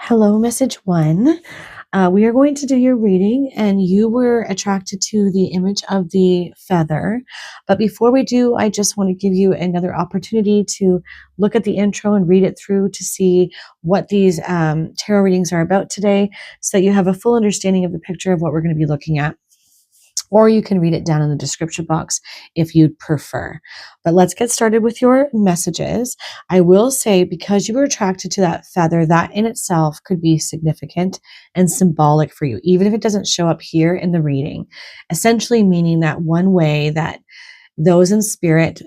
Hello, message one. We are going to do your reading, and you were attracted to the image of the feather. But before we do, I just want to give you another opportunity to look at the intro and read it through to see what these tarot readings are about today, so that you have a full understanding of the picture of what we're going to be looking at. Or you can read it down in the description box if you'd prefer. But let's get started with your messages. I will say, because you were attracted to that feather, that in itself could be significant and symbolic for you, even if it doesn't show up here in the reading. Essentially meaning that one way that those in spirit,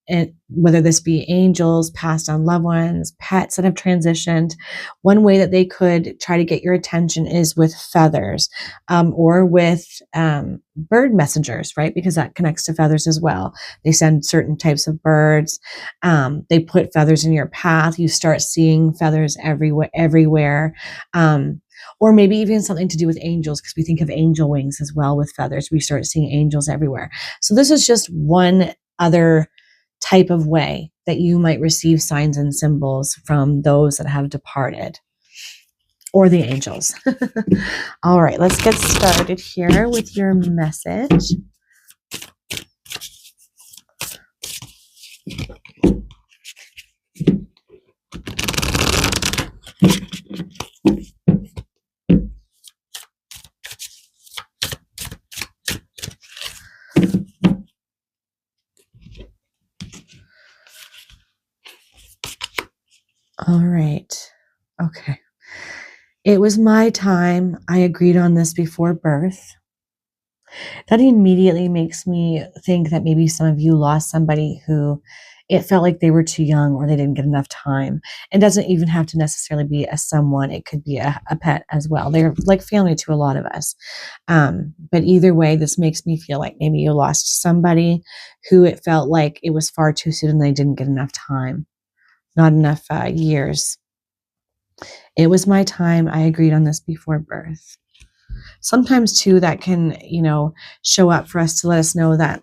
and whether this be angels, passed on loved ones, pets that have transitioned, one way that they could try to get your attention is with feathers, or with bird messengers, right? Because that connects to feathers as well. They send certain types of birds. They put feathers in your path. You start seeing feathers everywhere. Or maybe even something to do with angels, because we think of angel wings as well with feathers. We start seeing angels everywhere. So this is just one other type of way that you might receive signs and symbols from those that have departed, or the angels. All right, let's get started here with your message. All right. Okay. It was my time. I agreed on this before birth. That immediately makes me think that maybe some of you lost somebody who it felt like they were too young, or they didn't get enough time. It doesn't even have to necessarily be a someone. It could be a pet as well. They're like family to a lot of us. But either way, this makes me feel like maybe you lost somebody who it felt like it was far too soon and they didn't get enough time, not enough years. It was my time. I agreed on this before birth. Sometimes too, that can, show up for us to let us know that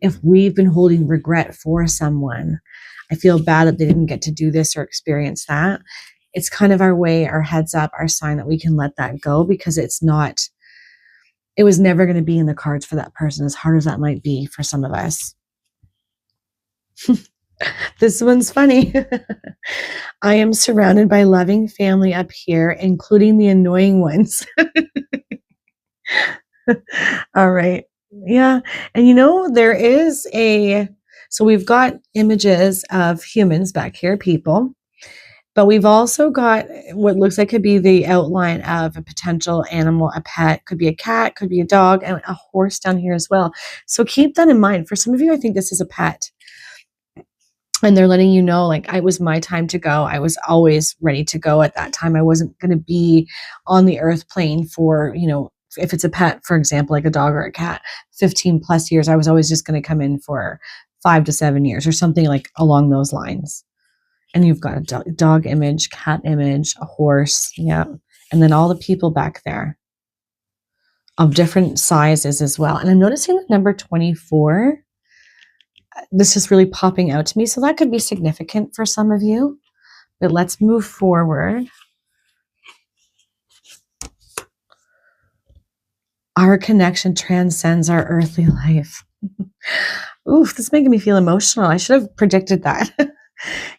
if we've been holding regret for someone, I feel bad that they didn't get to do this or experience that. It's kind of our way, our heads up, our sign that we can let that go, because it was never going to be in the cards for that person, as hard as that might be for some of us. This one's funny. I am surrounded by loving family up here, including the annoying ones. All right. Yeah. And there is so we've got images of humans back here, people, but we've also got what looks like could be the outline of a potential animal, a pet, could be a cat, could be a dog, and a horse down here as well. So keep that in mind. For some of you, I think this is a pet. And they're letting you know, like, it was my time to go. I was always ready to go at that time. I wasn't going to be on the earth plane for, if it's a pet, for example, like a dog or a cat, 15 plus years, I was always just going to come in for 5 to 7 years or something like along those lines. And you've got a dog image, cat image, a horse. Yeah. And then all the people back there of different sizes as well. And I'm noticing the number 24. This is really popping out to me. So that could be significant for some of you, but let's move forward. Our connection transcends our earthly life. Oof, this is making me feel emotional. I should have predicted that.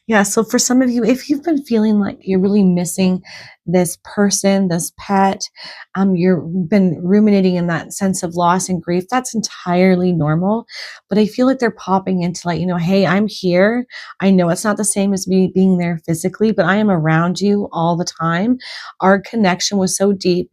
Yeah, so for some of you, if you've been feeling like you're really missing this person, this pet, you've been ruminating in that sense of loss and grief, that's entirely normal. But I feel like they're popping into like, hey, I'm here. I know it's not the same as me being there physically, but I am around you all the time. Our connection was so deep.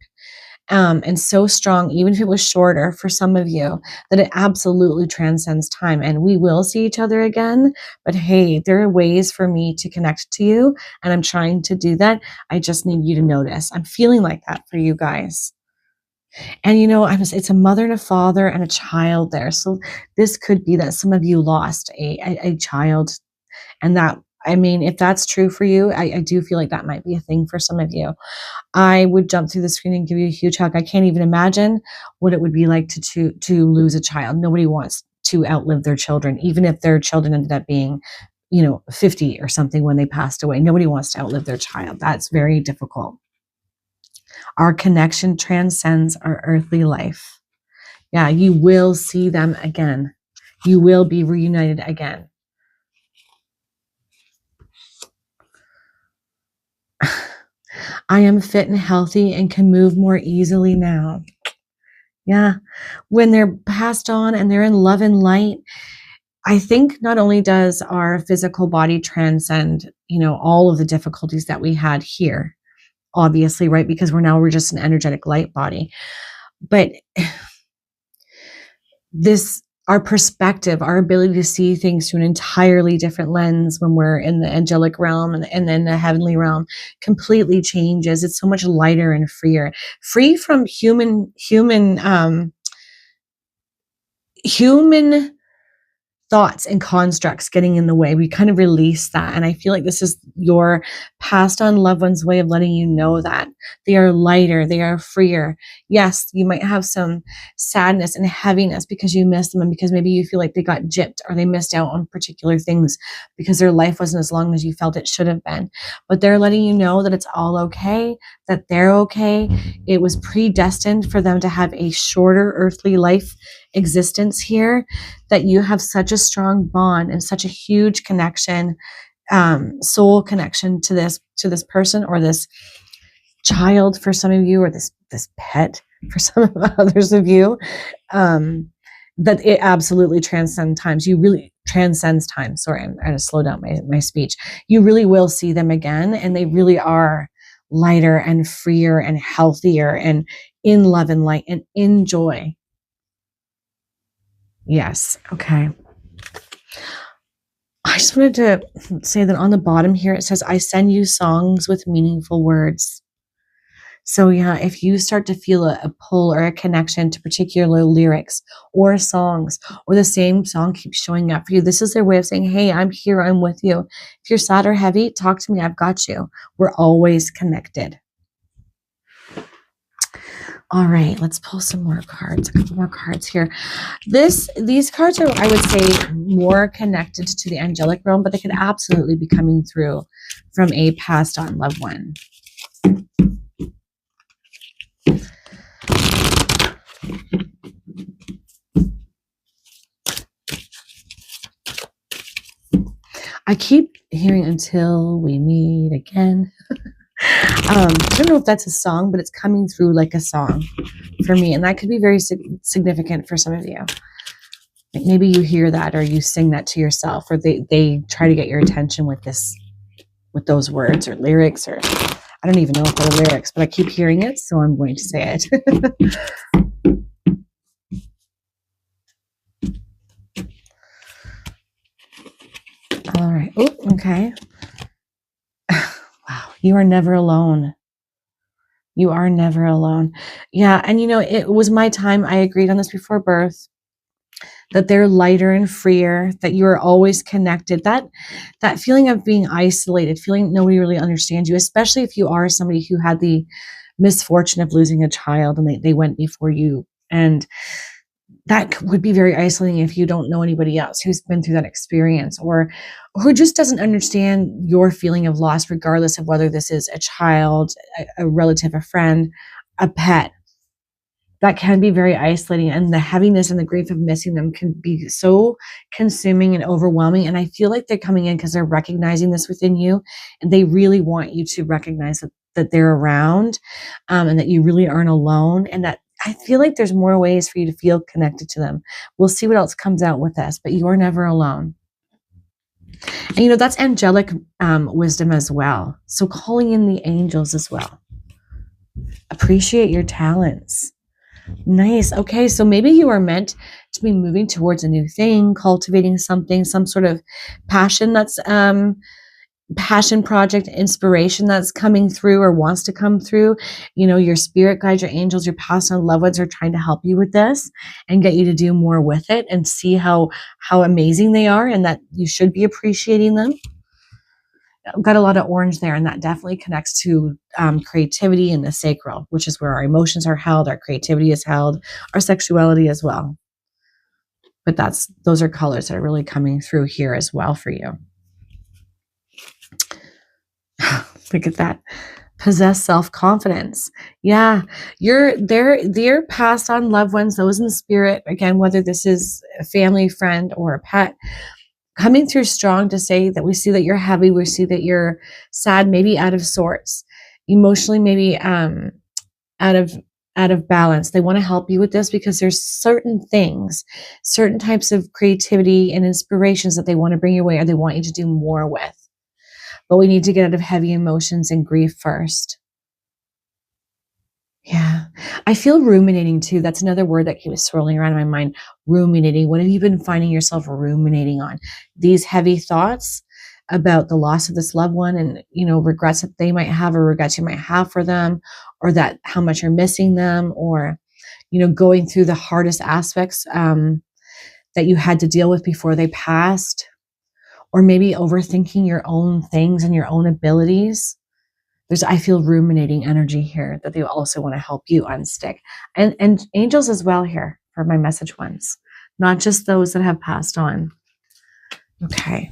And so strong, even if it was shorter for some of you, that it absolutely transcends time. And we will see each other again. But hey, there are ways for me to connect to you, and I'm trying to do that. I just need you to notice. I'm feeling like that for you guys. And it's a mother and a father and a child there. So this could be that some of you lost a child, and that, if that's true for you, I do feel like that might be a thing for some of you. I would jump through the screen and give you a huge hug. I can't even imagine what it would be like to lose a child. Nobody wants to outlive their children, even if their children ended up being, 50 or something when they passed away. Nobody wants to outlive their child. That's very difficult. Our connection transcends our earthly life. Yeah, you will see them again. You will be reunited again. I am fit and healthy and can move more easily now. Yeah, when they're passed on and they're in love and light, I think not only does our physical body transcend, all of the difficulties that we had here, obviously, right? Because we're just an energetic light body. But our perspective, our ability to see things through an entirely different lens when we're in the angelic realm and then the heavenly realm completely changes. It's so much lighter and freer, free from human thoughts and constructs getting in the way. We kind of release that. And I feel like this is your passed on loved one's way of letting you know that they are lighter, they are freer. Yes, you might have some sadness and heaviness because you miss them and because maybe you feel like they got gypped or they missed out on particular things because their life wasn't as long as you felt it should have been. But they're letting you know that it's all okay, that they're okay. It was predestined for them to have a shorter earthly life existence here, that you have such a strong bond and such a huge connection, soul connection to this person or this child for some of you, or this pet for some of others of you, that it absolutely transcends times. You really transcends time. Sorry, I'm trying to slow down my speech. You really will see them again, and they really are lighter and freer and healthier and in love and light and in joy. Yes. Okay. I just wanted to say that on the bottom here, it says, I send you songs with meaningful words. So yeah, if you start to feel a pull or a connection to particular lyrics or songs, or the same song keeps showing up for you, this is their way of saying, hey, I'm here. I'm with you. If you're sad or heavy, talk to me. I've got you. We're always connected. All right, let's pull some more cards, a couple more cards here. These cards are, I would say, more connected to the angelic realm, but they could absolutely be coming through from a passed on loved one. I keep hearing until we meet again. I don't know if that's a song, but it's coming through like a song for me. And that could be very significant for some of you. Like maybe you hear that or you sing that to yourself, or they try to get your attention with those words or lyrics, or I don't even know if they're lyrics, but I keep hearing it, so I'm going to say it. All right. Oh, okay. Wow. You are never alone. You are never alone. Yeah. And it was my time. I agreed on this before birth, that they're lighter and freer, that you are always connected. That feeling of being isolated, feeling nobody really understands you, especially if you are somebody who had the misfortune of losing a child and they went before you. And that would be very isolating if you don't know anybody else who's been through that experience, or who just doesn't understand your feeling of loss, regardless of whether this is a child, a relative, a friend, a pet. That can be very isolating, and the heaviness and the grief of missing them can be so consuming and overwhelming. And I feel like they're coming in because they're recognizing this within you, and they really want you to recognize that they're around, and that you really aren't alone, and that I feel like there's more ways for you to feel connected to them. We'll see what else comes out with this, but you're never alone. And that's angelic wisdom as well. So calling in the angels as well. Appreciate your talents. Nice. Okay, so maybe you are meant to be moving towards a new thing, cultivating something, some sort of passion that's passion project, inspiration that's coming through or wants to come through. Your spirit guides, your angels, your past and loved ones are trying to help you with this and get you to do more with it and see how amazing they are, and that you should be appreciating them. I've got a lot of orange there, and that definitely connects to creativity and the sacral, which is where our emotions are held, our creativity is held, our sexuality as well. But those are colors that are really coming through here as well for you. Look at that. Possess self-confidence. Yeah, they're passed on loved ones, those in spirit, again, whether this is a family, friend, or a pet, coming through strong to say that we see that you're heavy, we see that you're sad, maybe out of sorts, emotionally, maybe out of balance. They want to help you with this because there's certain things, certain types of creativity and inspirations that they want to bring your way, or they want you to do more with. But we need to get out of heavy emotions and grief first. Yeah. I feel ruminating too. That's another word that keeps swirling around in my mind. Ruminating. What have you been finding yourself ruminating on? These heavy thoughts about the loss of this loved one and, regrets that they might have or regrets you might have for them, or that how much you're missing them, or, going through the hardest aspects that you had to deal with before they passed, or maybe overthinking your own things and your own abilities. I feel ruminating energy here that they also want to help you unstick. And angels as well here for my message ones, not just those that have passed on. Okay.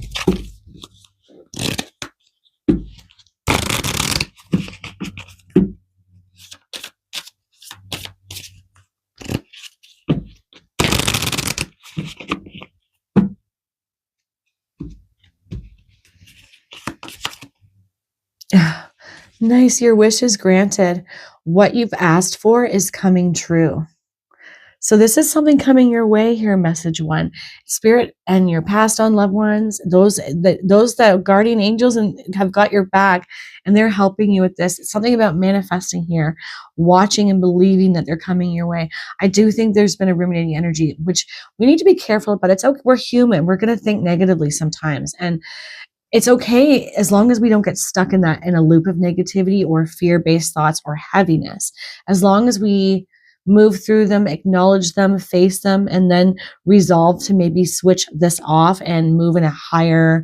Nice. Your wish is granted. What you've asked for is coming true. So this is something coming your way here, message one. Spirit and your passed on loved ones, those that guardian angels and have got your back, and they're helping you with this. It's something about manifesting here, watching and believing that they're coming your way. I do think there's been a ruminating energy, which we need to be careful about. It's okay. We're human. We're going to think negatively sometimes. And it's okay as long as we don't get stuck in a loop of negativity or fear-based thoughts or heaviness. As long as we move through them, acknowledge them, face them, and then resolve to maybe switch this off and move in a higher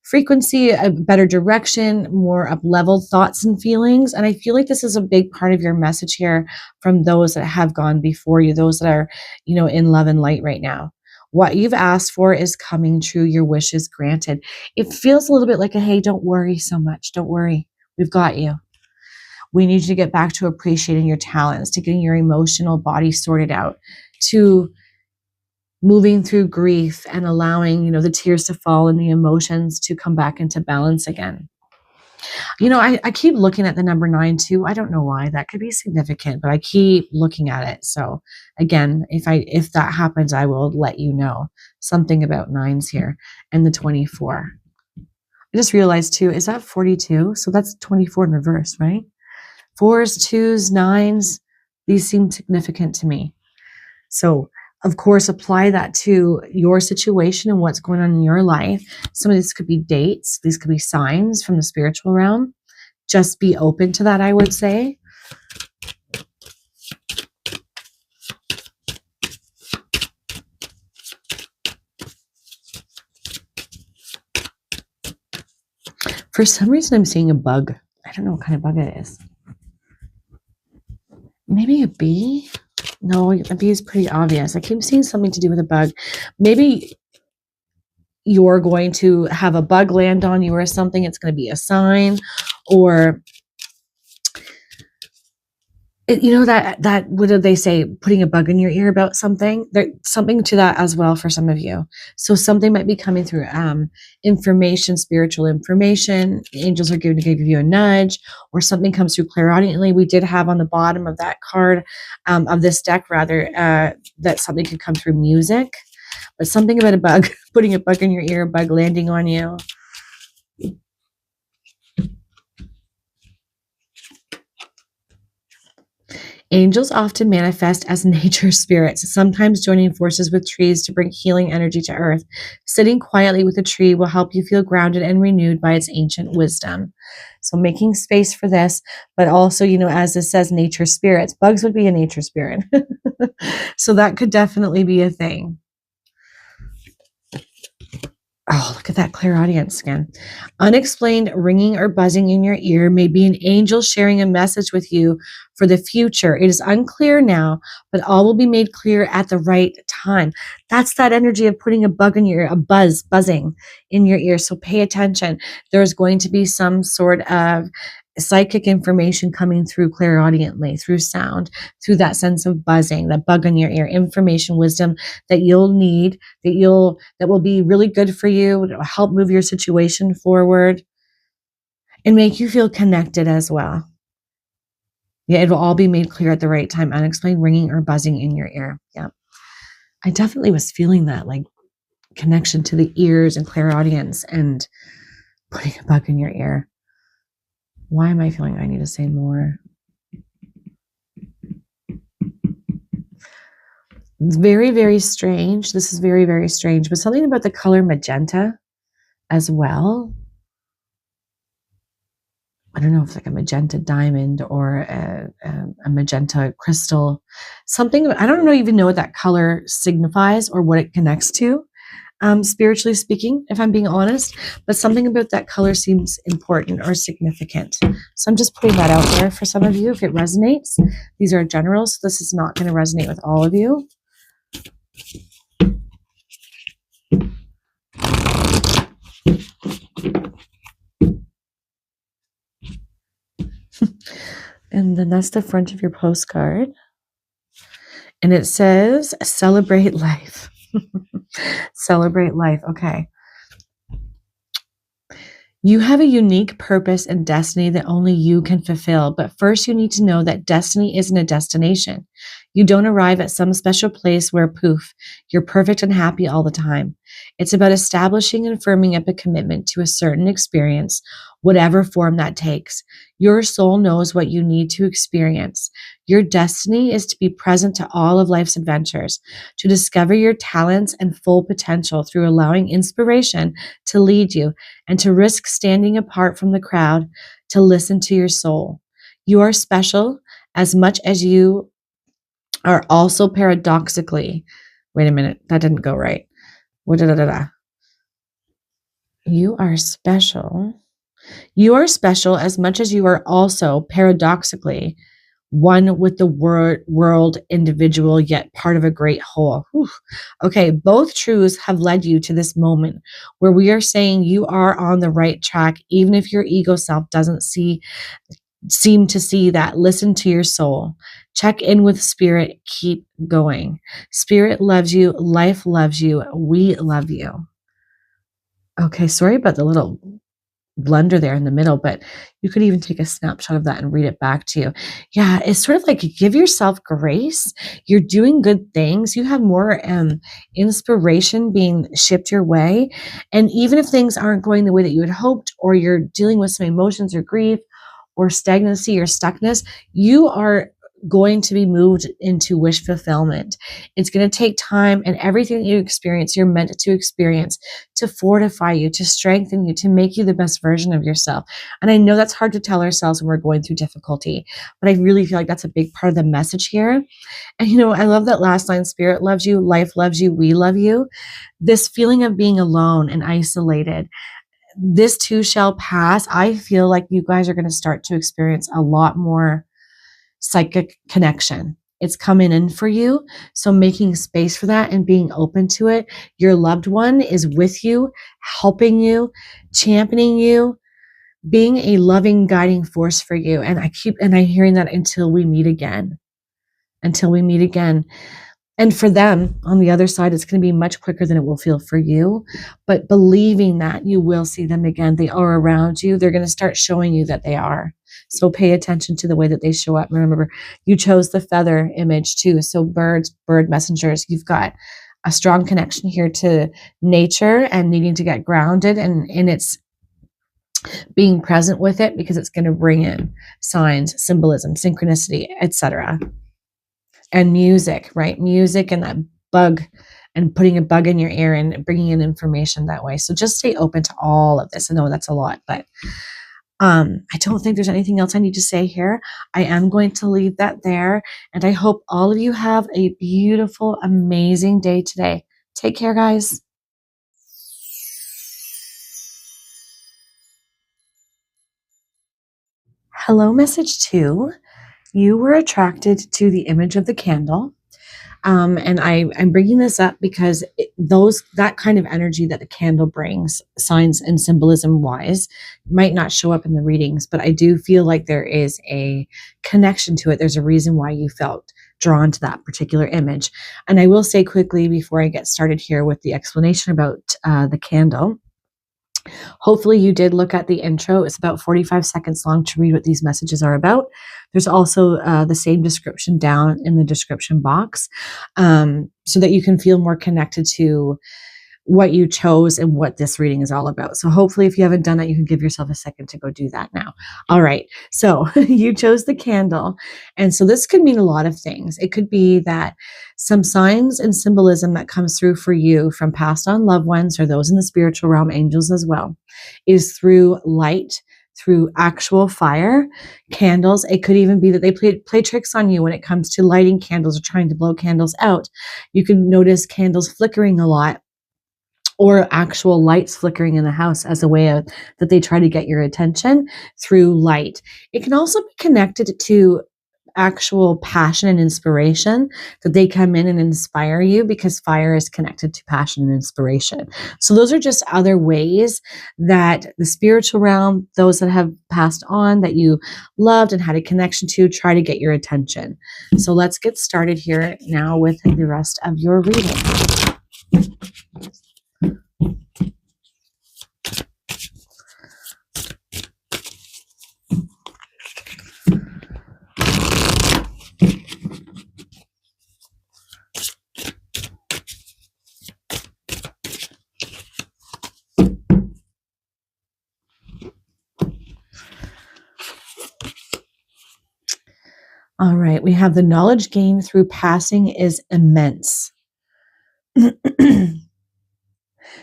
frequency, a better direction, more up-leveled thoughts and feelings. And I feel like this is a big part of your message here from those that have gone before you, those that are, in love and light right now. What you've asked for is coming true. Your wish is granted. It feels a little bit like hey, don't worry so much. Don't worry. We've got you. We need you to get back to appreciating your talents, to getting your emotional body sorted out, to moving through grief and allowing, the tears to fall and the emotions to come back into balance again. I keep looking at the number 9 too. I don't know why. That could be significant, but I keep looking at it. So again, if that happens, I will let you know. Something about 9s here, and the 24. I just realized too, is that 42? So that's 24 in reverse, right? 4s, 2s, 9s, these seem significant to me. So of course, apply that to your situation and what's going on in your life. Some of this could be dates. These could be signs from the spiritual realm. Just be open to that, I would say. For some reason, I'm seeing a bug. I don't know what kind of bug it is. Maybe a bee? No, a bee is pretty obvious. I keep seeing something to do with a bug. Maybe you're going to have a bug land on you or something. It's going to be a sign, or that what do they say? Putting a bug in your ear about something. There's something to that as well for some of you. So something might be coming through information, spiritual information. Angels are going to give you a nudge, or something comes through clairaudiently. We did have on the bottom of that card, of this deck rather, that something could come through music, but something about a bug, putting a bug in your ear, a bug landing on you. Angels often manifest as nature spirits, sometimes joining forces with trees to bring healing energy to earth. Sitting quietly with a tree will help you feel grounded and renewed by its ancient wisdom. So making space for this, but also, as this says, nature spirits. Bugs would be a nature spirit. So that could definitely be a thing. Oh, look at that clairaudience again. Unexplained ringing or buzzing in your ear may be an angel sharing a message with you for the future. It is unclear now, but all will be made clear at the right time. That's that energy of putting a bug in your ear, a buzzing in your ear. So pay attention. There's going to be some sort of psychic information coming through clairaudiently, through sound, through that sense of buzzing, that bug in your ear, information, wisdom that you'll need, that will be really good for you, to help move your situation forward and make you feel connected as well. Yeah, it'll all be made clear at the right time. Unexplained ringing or buzzing in your ear. Yeah. I definitely was feeling that, like, connection to the ears and clairaudience and putting a bug in your ear. Why am I feeling I need to say more? It's very, very strange. This is very, very strange, but something about the color magenta as well. I don't know if it's like a magenta diamond or a magenta crystal, something. I don't even know what that color signifies or what it connects to, spiritually speaking, if I'm being honest, but something about that color seems important or significant. So I'm just putting that out there for some of you if it resonates. These are generals, so this is not going to resonate with all of you. And then that's the front of your postcard. And it says, celebrate life. Celebrate life. Okay. You have a unique purpose and destiny that only you can fulfill. But first, you need to know that destiny isn't a destination. You don't arrive at some special place where, poof, you're perfect and happy all the time. It's about establishing and firming up a commitment to a certain experience, whatever form that takes. Your soul knows what you need to experience. Your destiny is to be present to all of life's adventures, to discover your talents and full potential through allowing inspiration to lead you, and to risk standing apart from the crowd to listen to your soul. You are special as much as you are also paradoxically. Wait a minute, that didn't go right. You are special. You are special as much as you are also paradoxically one with the world, individual, yet part of a great whole. Whew. Okay, both truths have led you to this moment where we are saying you are on the right track, even if your ego self doesn't seem to see that. Listen to your soul. Check in with spirit. Keep going. Spirit loves you. Life loves you. We love you. Okay, sorry about the little blunder there in the middle, but you could even take a snapshot of that and read it back to you. Yeah, it's sort of like, give yourself grace. You're doing good things. You have more inspiration being shipped your way. And even if things aren't going the way that you had hoped, or you're dealing with some emotions or grief or stagnancy or stuckness, you are going to be moved into wish fulfillment. It's going to take time, and everything that you experience, you're meant to experience to fortify you, to strengthen you, to make you the best version of yourself. And I know that's hard to tell ourselves when we're going through difficulty, but I really feel like that's a big part of the message here. And I love that last line, spirit loves you, life loves you, we love you. This feeling of being alone and isolated, this too shall pass. I feel like you guys are going to start to experience a lot more psychic connection. It's coming in for you. So making space for that and being open to it. Your loved one is with you, helping you, championing you, being a loving guiding force for you. And I'm hearing that until we meet again. Until we meet again. And for them on the other side, it's going to be much quicker than it will feel for you. But believing that you will see them again, they are around you. They're going to start showing you that they are. So pay attention to the way that they show up. Remember, you chose the feather image too. So bird messengers, you've got a strong connection here to nature and needing to get grounded, and it's being present with it, because it's going to bring in signs, symbolism, synchronicity, etc. And music, right? Music and that bug, and putting a bug in your ear and bringing in information that way. So just stay open to all of this. I know that's a lot, but I don't think there's anything else I need to say here. I am going to leave that there, and I hope all of you have a beautiful, amazing day today. Take care, guys. Hello, message 2. You were attracted to the image of the candle. And I'm bringing this up because that kind of energy that the candle brings, signs and symbolism wise, might not show up in the readings, but I do feel like there is a connection to it. There's a reason why you felt drawn to that particular image. And I will say quickly before I get started here with the explanation about the candle. Hopefully you did look at the intro. It's about 45 seconds long to read what these messages are about. There's also the same description down in the description box, so that you can feel more connected to what you chose and what this reading is all about. So hopefully if you haven't done that, you can give yourself a second to go do that now. All right. So you chose the candle. And so this could mean a lot of things. It could be that some signs and symbolism that comes through for you from passed on loved ones or those in the spiritual realm, angels as well, is through light, through actual fire, candles. It could even be that they play tricks on you when it comes to lighting candles or trying to blow candles out. You can notice candles flickering a lot, or actual lights flickering in the house as a way of that they try to get your attention through light. It can also be connected to actual passion and inspiration, that they come in and inspire you, because fire is connected to passion and inspiration. So those are just other ways that the spiritual realm, those that have passed on that you loved and had a connection to, try to get your attention. So let's get started here now with the rest of your reading. All right, we have the knowledge gained through passing is immense.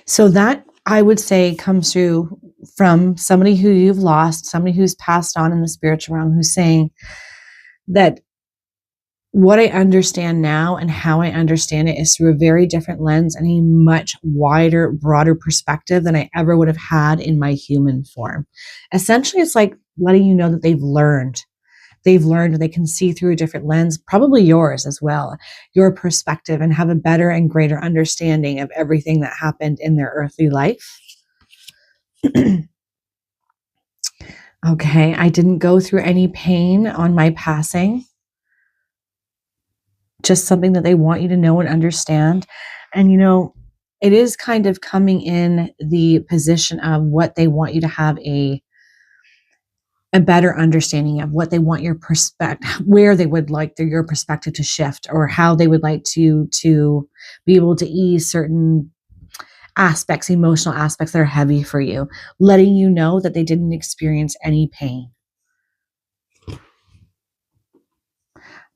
So that, I would say, comes through from somebody who you've lost, somebody who's passed on in the spiritual realm, who's saying that what I understand now and how I understand it is through a very different lens and a much wider, broader perspective than I ever would have had in my human form. Essentially, it's like letting you know that they've learned and they can see through a different lens, probably yours as well, your perspective, and have a better and greater understanding of everything that happened in their earthly life. Okay, I didn't go through any pain on my passing. Just something that they want you to know and understand. And, it is kind of coming in the position of what they want you to have a better understanding of, what they want your perspective, where they would like your perspective to shift, or how they would like to be able to ease certain aspects, emotional aspects that are heavy for you, letting you know that they didn't experience any pain.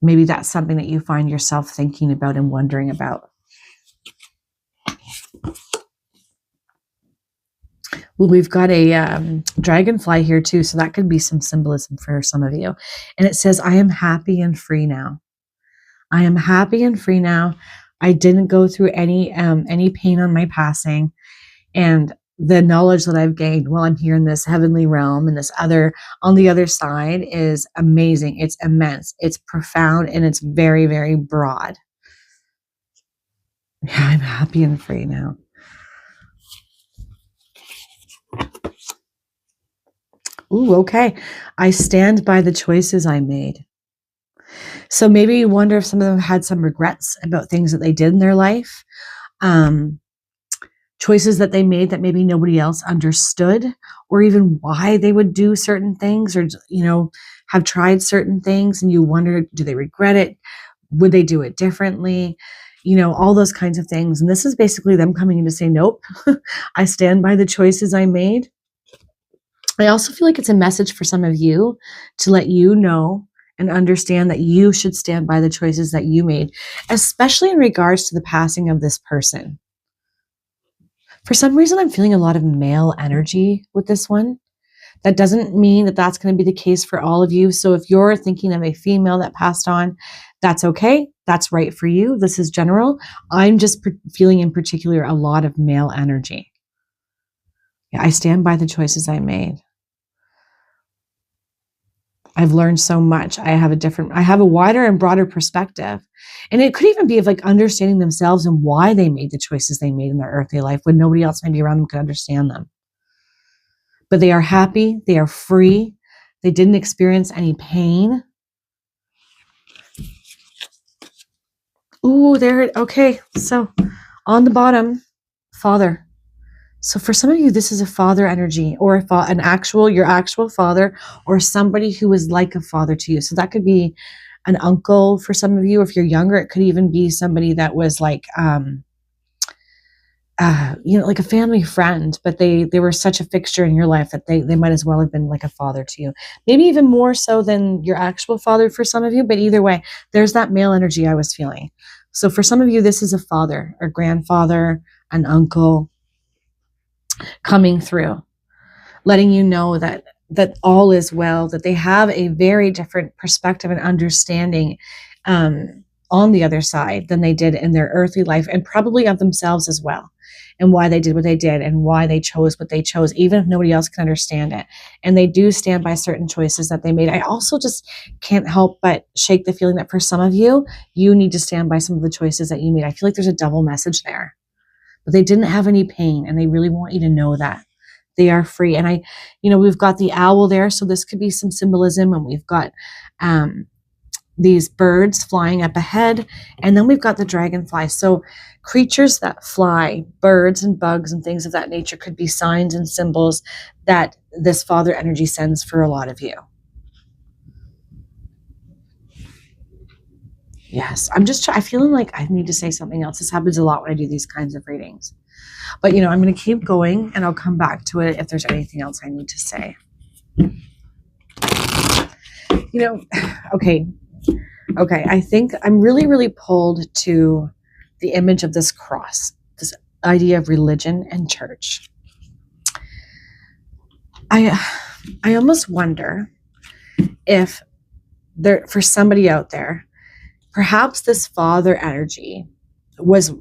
Maybe that's something that you find yourself thinking about and wondering about. Well, we've got a dragonfly here too, so that could be some symbolism for some of you. And it says, I am happy and free now. I am happy and free now. I didn't go through any pain on my passing. And the knowledge that I've gained while I'm here in this heavenly realm and on the other side is amazing. It's immense. It's profound, and it's very, very broad. Yeah, I'm happy and free now. Ooh, okay. I stand by the choices I made. So maybe you wonder if some of them had some regrets about things that they did in their life. Choices that they made that maybe nobody else understood, or even why they would do certain things, or, have tried certain things, and you wonder, do they regret it? Would they do it differently? All those kinds of things. And this is basically them coming in to say, nope, I stand by the choices I made. I also feel like it's a message for some of you to let you know and understand that you should stand by the choices that you made, especially in regards to the passing of this person. For some reason, I'm feeling a lot of male energy with this one. That doesn't mean that that's going to be the case for all of you. So if you're thinking of a female that passed on, that's okay. That's right for you. This is general. I'm just feeling in particular a lot of male energy. Yeah, I stand by the choices I made. I've learned so much. I have a wider and broader perspective. And it could even be of like understanding themselves and why they made the choices they made in their earthly life when nobody else maybe around them could understand them. But they are happy. They are free. They didn't experience any pain. Ooh, there. Okay. So on the bottom, Father. So for some of you, this is a father energy, or your actual father, or somebody who is like a father to you. So that could be an uncle for some of you. If you're younger, it could even be somebody that was like, like a family friend, but they were such a fixture in your life that they might as well have been like a father to you. Maybe even more so than your actual father for some of you. But either way, there's that male energy I was feeling. So for some of you, this is a father, or grandfather, an uncle, coming through, letting you know that all is well, that they have a very different perspective and understanding on the other side than they did in their earthly life, and probably of themselves as well, and why they did what they did and why they chose what they chose, even if nobody else can understand it. And they do stand by certain choices that they made. I also just can't help but shake the feeling that for some of you, you need to stand by some of the choices that you made. I feel like there's a double message there. But they didn't have any pain, and they really want you to know that they are free. And we've got the owl there, so this could be some symbolism, and we've got these birds flying up ahead, and then we've got the dragonfly. So creatures that fly, birds and bugs and things of that nature, could be signs and symbols that this father energy sends for a lot of you. Yes, I'm feeling like I need to say something else. This happens a lot when I do these kinds of readings. But, I'm going to keep going, and I'll come back to it if there's anything else I need to say. Okay. I think I'm really, really pulled to the image of this cross, this idea of religion and church. I almost wonder if for somebody out there, perhaps this father energy was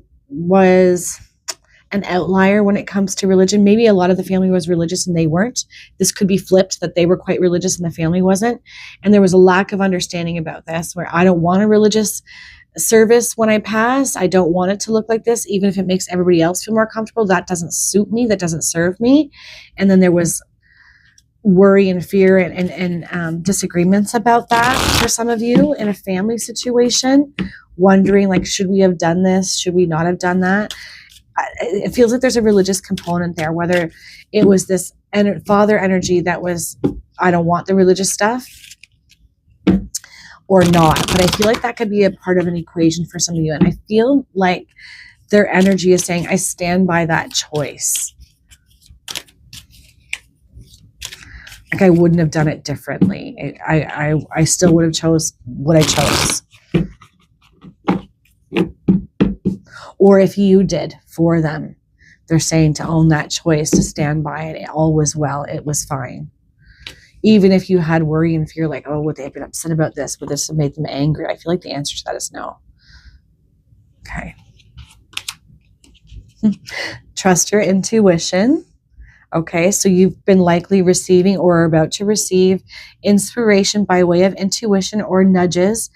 an outlier when it comes to religion. Maybe a lot of the family was religious and they weren't. This could be flipped, that they were quite religious and the family wasn't. And there was a lack of understanding about this, where I don't want a religious service when I pass. I don't want it to look like this, even if it makes everybody else feel more comfortable. That doesn't suit me. That doesn't serve me. And then there was worry and fear and disagreements about that for some of you in a family situation, wondering, like, should we have done this? Should we not have done that? It feels like there's a religious component there, whether it was this father energy that was, I don't want the religious stuff, or not. But I feel like that could be a part of an equation for some of you. And I feel like their energy is saying, I stand by that choice. Like, I wouldn't have done it differently. I still would have chose what I chose. Or if you did for them, they're saying to own that choice, to stand by it. All was well. It was fine. Even if you had worry and fear, like, oh, would they have been upset about this? Would this have made them angry? I feel like the answer to that is no. Okay. Trust your intuition. Okay, so you've been likely receiving or are about to receive inspiration by way of intuition or nudges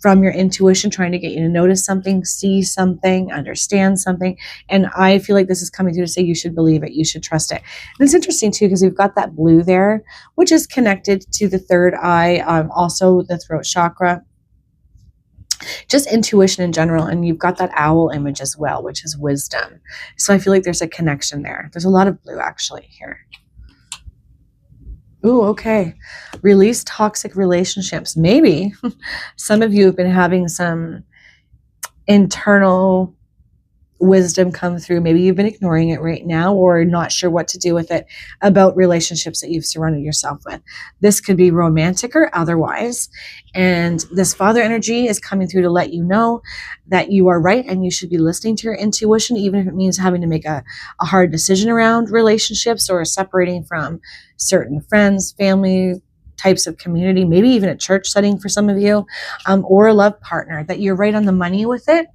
from your intuition, trying to get you to notice something, see something, understand something. And I feel like this is coming through to say you should believe it, you should trust it. And it's interesting too, because we've got that blue there, which is connected to the third eye, also the throat chakra, just intuition in general. And you've got that owl image as well, which is wisdom. So I feel like there's a connection there. There's a lot of blue actually here. Ooh, okay. Release toxic relationships. Maybe some of you have been having some internal wisdom come through. Maybe you've been ignoring it right now, or not sure what to do with it, about relationships that you've surrounded yourself with. This could be romantic or otherwise. And this father energy is coming through to let you know that you are right and you should be listening to your intuition, even if it means having to make a hard decision around relationships, or separating from certain friends, family, types of community, maybe even a church setting for some of you, or a love partner, that you're right on the money with it.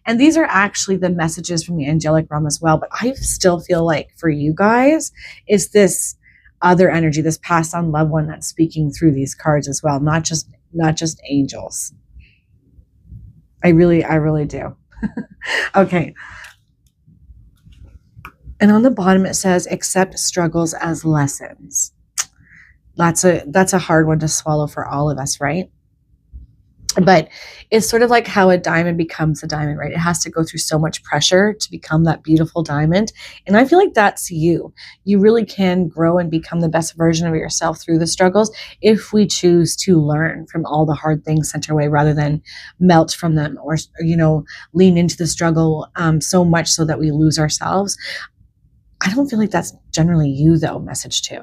And these are actually the messages from the angelic realm as well. But I still feel like for you guys, is this other energy, this passed on loved one that's speaking through these cards as well, not just angels. I really do. Okay. And on the bottom it says, accept struggles as lessons. That's a hard one to swallow for all of us, right? But it's sort of like how a diamond becomes a diamond, right? It has to go through so much pressure to become that beautiful diamond. And I feel like that's you. You really can grow and become the best version of yourself through the struggles if we choose to learn from all the hard things sent our way rather than melt from them or, lean into the struggle so much so that we lose ourselves. I don't feel like that's generally you, though, message 2.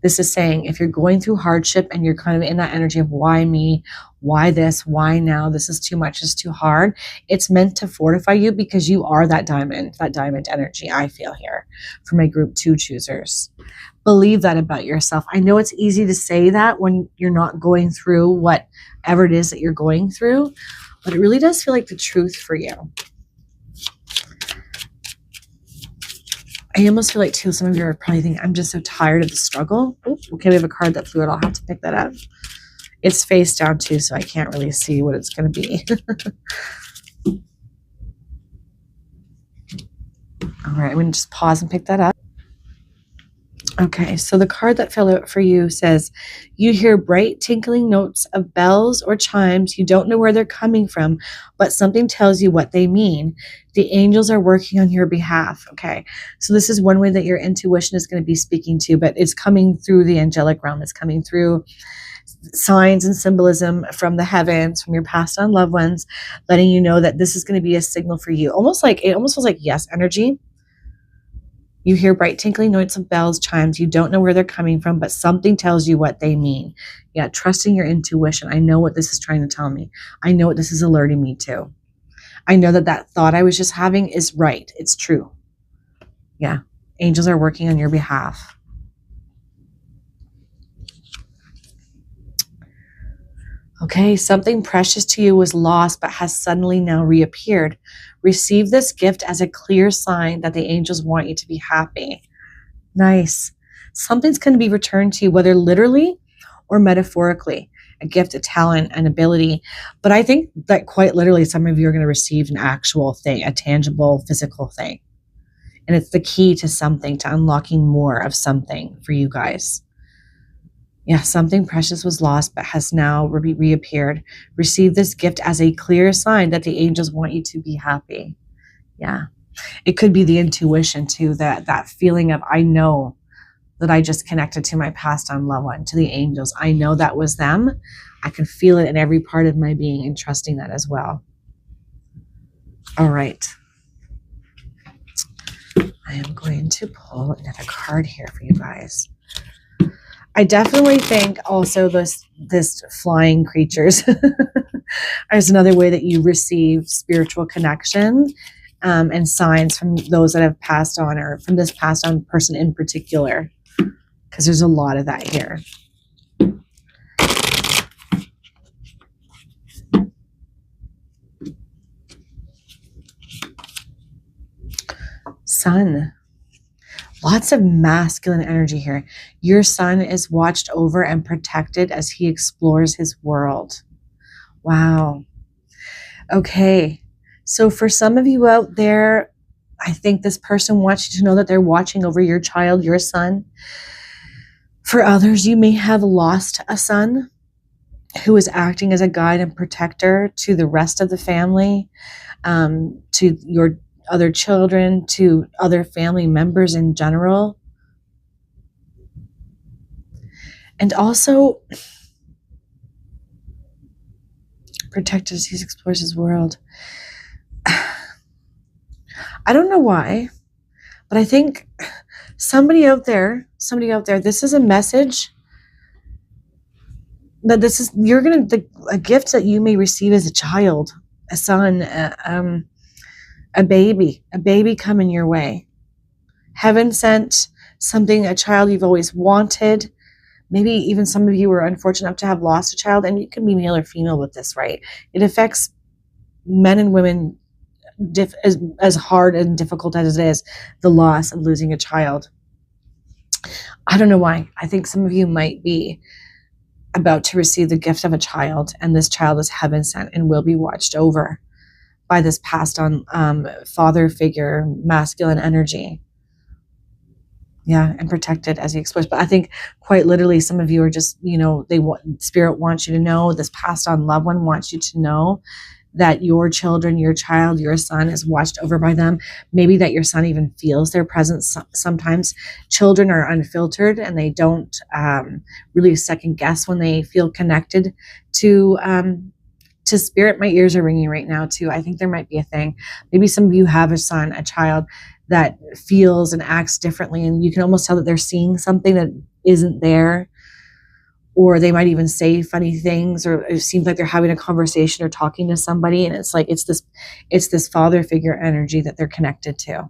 This is saying if you're going through hardship and you're kind of in that energy of why me, why this, why now, this is too much, this is too hard, it's meant to fortify you because you are that diamond energy, I feel here for my group 2 choosers. Believe that about yourself. I know it's easy to say that when you're not going through whatever it is that you're going through, but it really does feel like the truth for you. I almost feel like, too, some of you are probably thinking, I'm just so tired of the struggle. Ooh, okay, we have a card that flew out. I'll have to pick that up. It's face down, too, so I can't really see what it's going to be. All right, I'm going to just pause and pick that up. Okay, so the card that fell out for you says, you hear bright tinkling notes of bells or chimes. You don't know where they're coming from, but something tells you what they mean. The angels are working on your behalf. Okay, so this is one way that your intuition is going to be speaking to you, but it's coming through the angelic realm. It's coming through signs and symbolism from the heavens, from your past on loved ones, letting you know that this is going to be a signal for you. It almost feels like yes energy. You hear bright tinkling notes of bells, chimes. You don't know where they're coming from, but something tells you what they mean. Yeah, trusting your intuition. I know what this is trying to tell me. I know what this is alerting me to. I know that thought I was just having is right. It's true. Yeah, angels are working on your behalf. Okay, something precious to you was lost but has suddenly now reappeared. Receive this gift as a clear sign that the angels want you to be happy. Nice. Something's going to be returned to you, whether literally or metaphorically. A gift, a talent, an ability. But I think that quite literally some of you are going to receive an actual thing, a tangible, physical thing. And it's the key to something, to unlocking more of something for you guys. Yeah, something precious was lost but has now reappeared. Receive this gift as a clear sign that the angels want you to be happy. Yeah. It could be the intuition too, that feeling of, I know that I just connected to my past on loved one, to the angels. I know that was them. I can feel it in every part of my being and trusting that as well. All right. I am going to pull another card here for you guys. I definitely think also this flying creatures is another way that you receive spiritual connection and signs from those that have passed on, or from this passed on person in particular, because there's a lot of that here. Sun. Lots of masculine energy here. Your son is watched over and protected as he explores his world. Wow. Okay. So for some of you out there, I think this person wants you to know that they're watching over your child, your son. For others, you may have lost a son who is acting as a guide and protector to the rest of the family, to your other children, to other family members in general. And also protect as he explores his world. I don't know why, but I think somebody out there, this is a message that a gift that you may receive as a child, a son, a baby coming your way. Heaven sent something, a child you've always wanted. Maybe even some of you were unfortunate enough to have lost a child, and you can be male or female with this, right? It affects men and women as hard and difficult as it is, the loss of losing a child. I don't know why. I think some of you might be about to receive the gift of a child, and this child is heaven sent and will be watched over by this passed on father figure, masculine energy. Yeah, and protected as he expressed. But I think quite literally, some of you are just, spirit wants you to know, this passed on loved one wants you to know that your children, your child, your son is watched over by them. Maybe that your son even feels their presence. Sometimes children are unfiltered and they don't really second guess when they feel connected to spirit. My ears are ringing right now too. I think there might be a thing. Maybe some of you have a son, a child that feels and acts differently, and you can almost tell that they're seeing something that isn't there, or they might even say funny things, or it seems like they're having a conversation or talking to somebody, and it's like it's this father figure energy that they're connected to.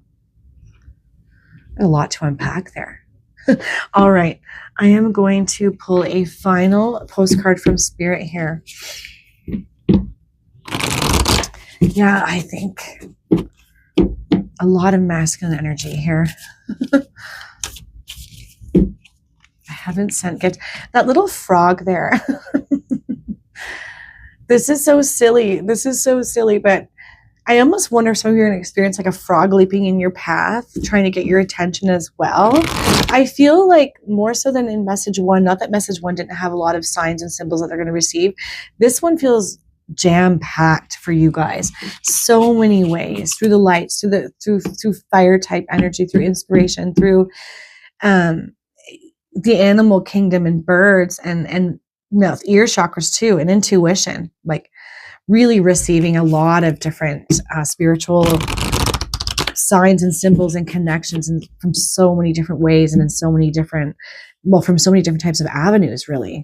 A lot to unpack there. All right, I am going to pull a final postcard from Spirit here. Yeah, I think a lot of masculine energy here. I haven't sent get that little frog there. This is so silly. But I almost wonder if some of you are going to experience like a frog leaping in your path, trying to get your attention as well. I feel like more so than in message one, not that message one didn't have a lot of signs and symbols that they're going to receive. This one feels jam-packed for you guys. So many ways, through the lights, through fire type energy, through inspiration, through the animal kingdom and birds and ear chakras too, and intuition, like really receiving a lot of different spiritual signs and symbols and connections, and from so many different ways and in so many different, from so many different types of avenues, really.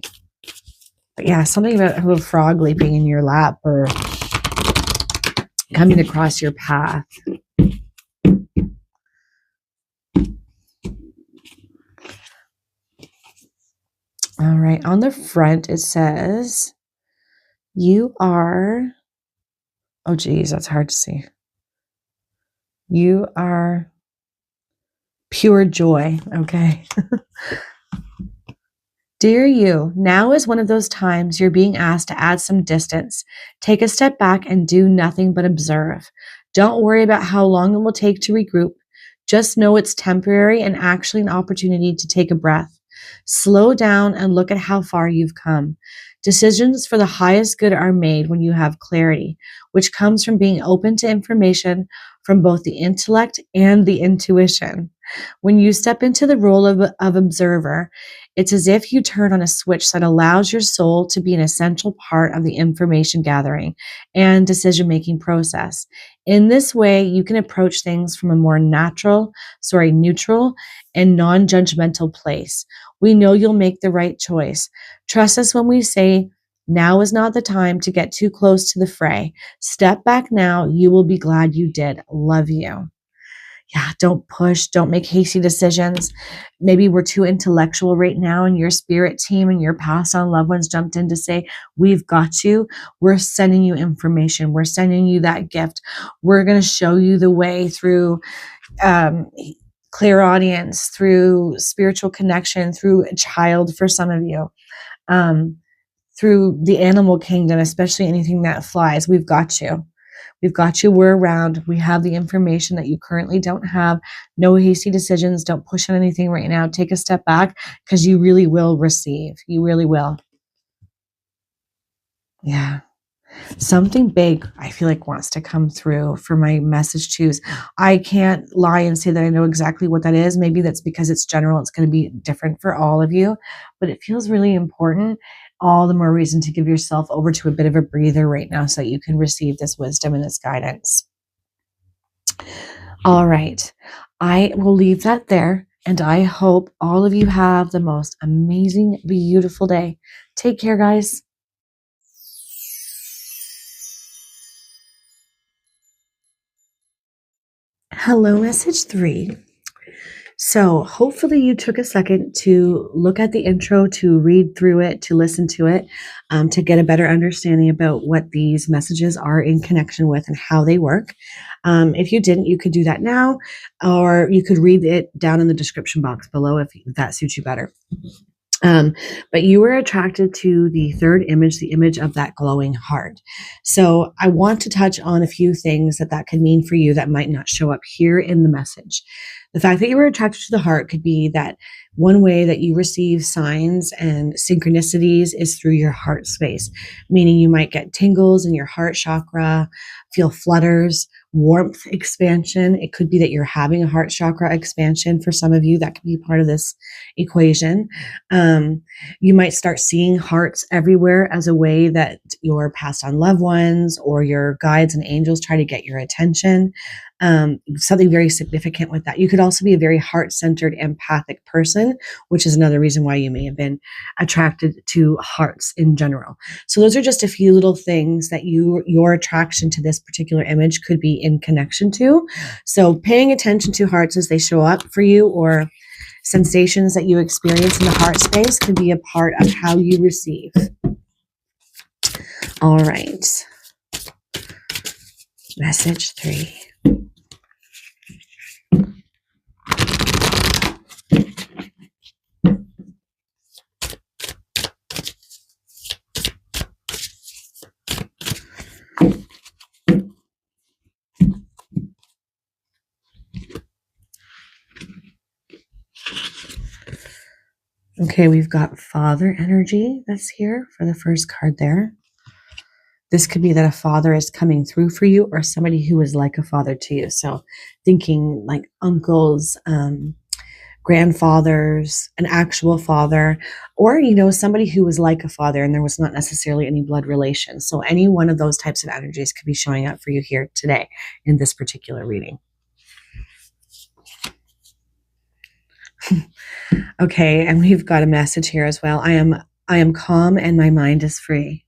But yeah, something about a little frog leaping in your lap or coming across your path. All right, on the front it says, you are, oh geez, that's hard to see. You are pure joy, okay? Dear you, now is one of those times you're being asked to add some distance. Take a step back and do nothing but observe. Don't worry about how long it will take to regroup. Just know it's temporary and actually an opportunity to take a breath. Slow down and look at how far you've come. Decisions for the highest good are made when you have clarity, which comes from being open to information from both the intellect and the intuition. When you step into the role of observer, it's as if you turn on a switch that allows your soul to be an essential part of the information gathering and decision-making process. In this way, you can approach things from a more neutral and non-judgmental place. We know you'll make the right choice. Trust us when we say, now is not the time to get too close to the fray. Step back now. You will be glad you did. Love you. Yeah, don't push, don't make hasty decisions. Maybe we're too intellectual right now, and your spirit team and your past on loved ones jumped in to say, we've got you. We're sending you information. We're sending you that gift. We're going to show you the way through clairaudience, through spiritual connection, through a child for some of you, through the animal kingdom, especially anything that flies. We've got you. We've got you. We're around. We have the information that you currently don't have. No hasty decisions. Don't push on anything right now. Take a step back, because you really will receive. You really will. Yeah. Something big, I feel like, wants to come through for my message twos. I can't lie and say that I know exactly what that is. Maybe that's because it's general. It's going to be different for all of you, but it feels really important. All the more reason to give yourself over to a bit of a breather right now so that you can receive this wisdom and this guidance. All right. I will leave that there, and I hope all of you have the most amazing, beautiful day. Take care, guys. Hello, message 3. So hopefully you took a second to look at the intro, to read through it, to listen to it, to get a better understanding about what these messages are in connection with and how they work. If you didn't, you could do that now, or you could read it down in the description box below if that suits you better. But you were attracted to the third image, the image of that glowing heart. So I want to touch on a few things that could mean for you that might not show up here in the message. The fact that you were attracted to the heart could be that one way that you receive signs and synchronicities is through your heart space, meaning you might get tingles in your heart chakra, feel flutters, warmth expansion. It could be that you're having a heart chakra expansion for some of you. That could be part of this equation. You might start seeing hearts everywhere as a way that your passed on loved ones or your guides and angels try to get your attention. Something very significant with that. You could also be a very heart-centered, empathic person, which is another reason why you may have been attracted to hearts in general. So those are just a few little things that your attraction to this particular image could be in connection to. So paying attention to hearts as they show up for you, or sensations that you experience in the heart space, could be a part of how you receive. All right. Message 3. Okay, we've got father energy that's here for the first card there. This could be that a father is coming through for you, or somebody who is like a father to you. So thinking like uncles, grandfathers, an actual father, or, somebody who was like a father and there was not necessarily any blood relation. So any one of those types of energies could be showing up for you here today in this particular reading. Okay, and we've got a message here as well. I am calm and my mind is free.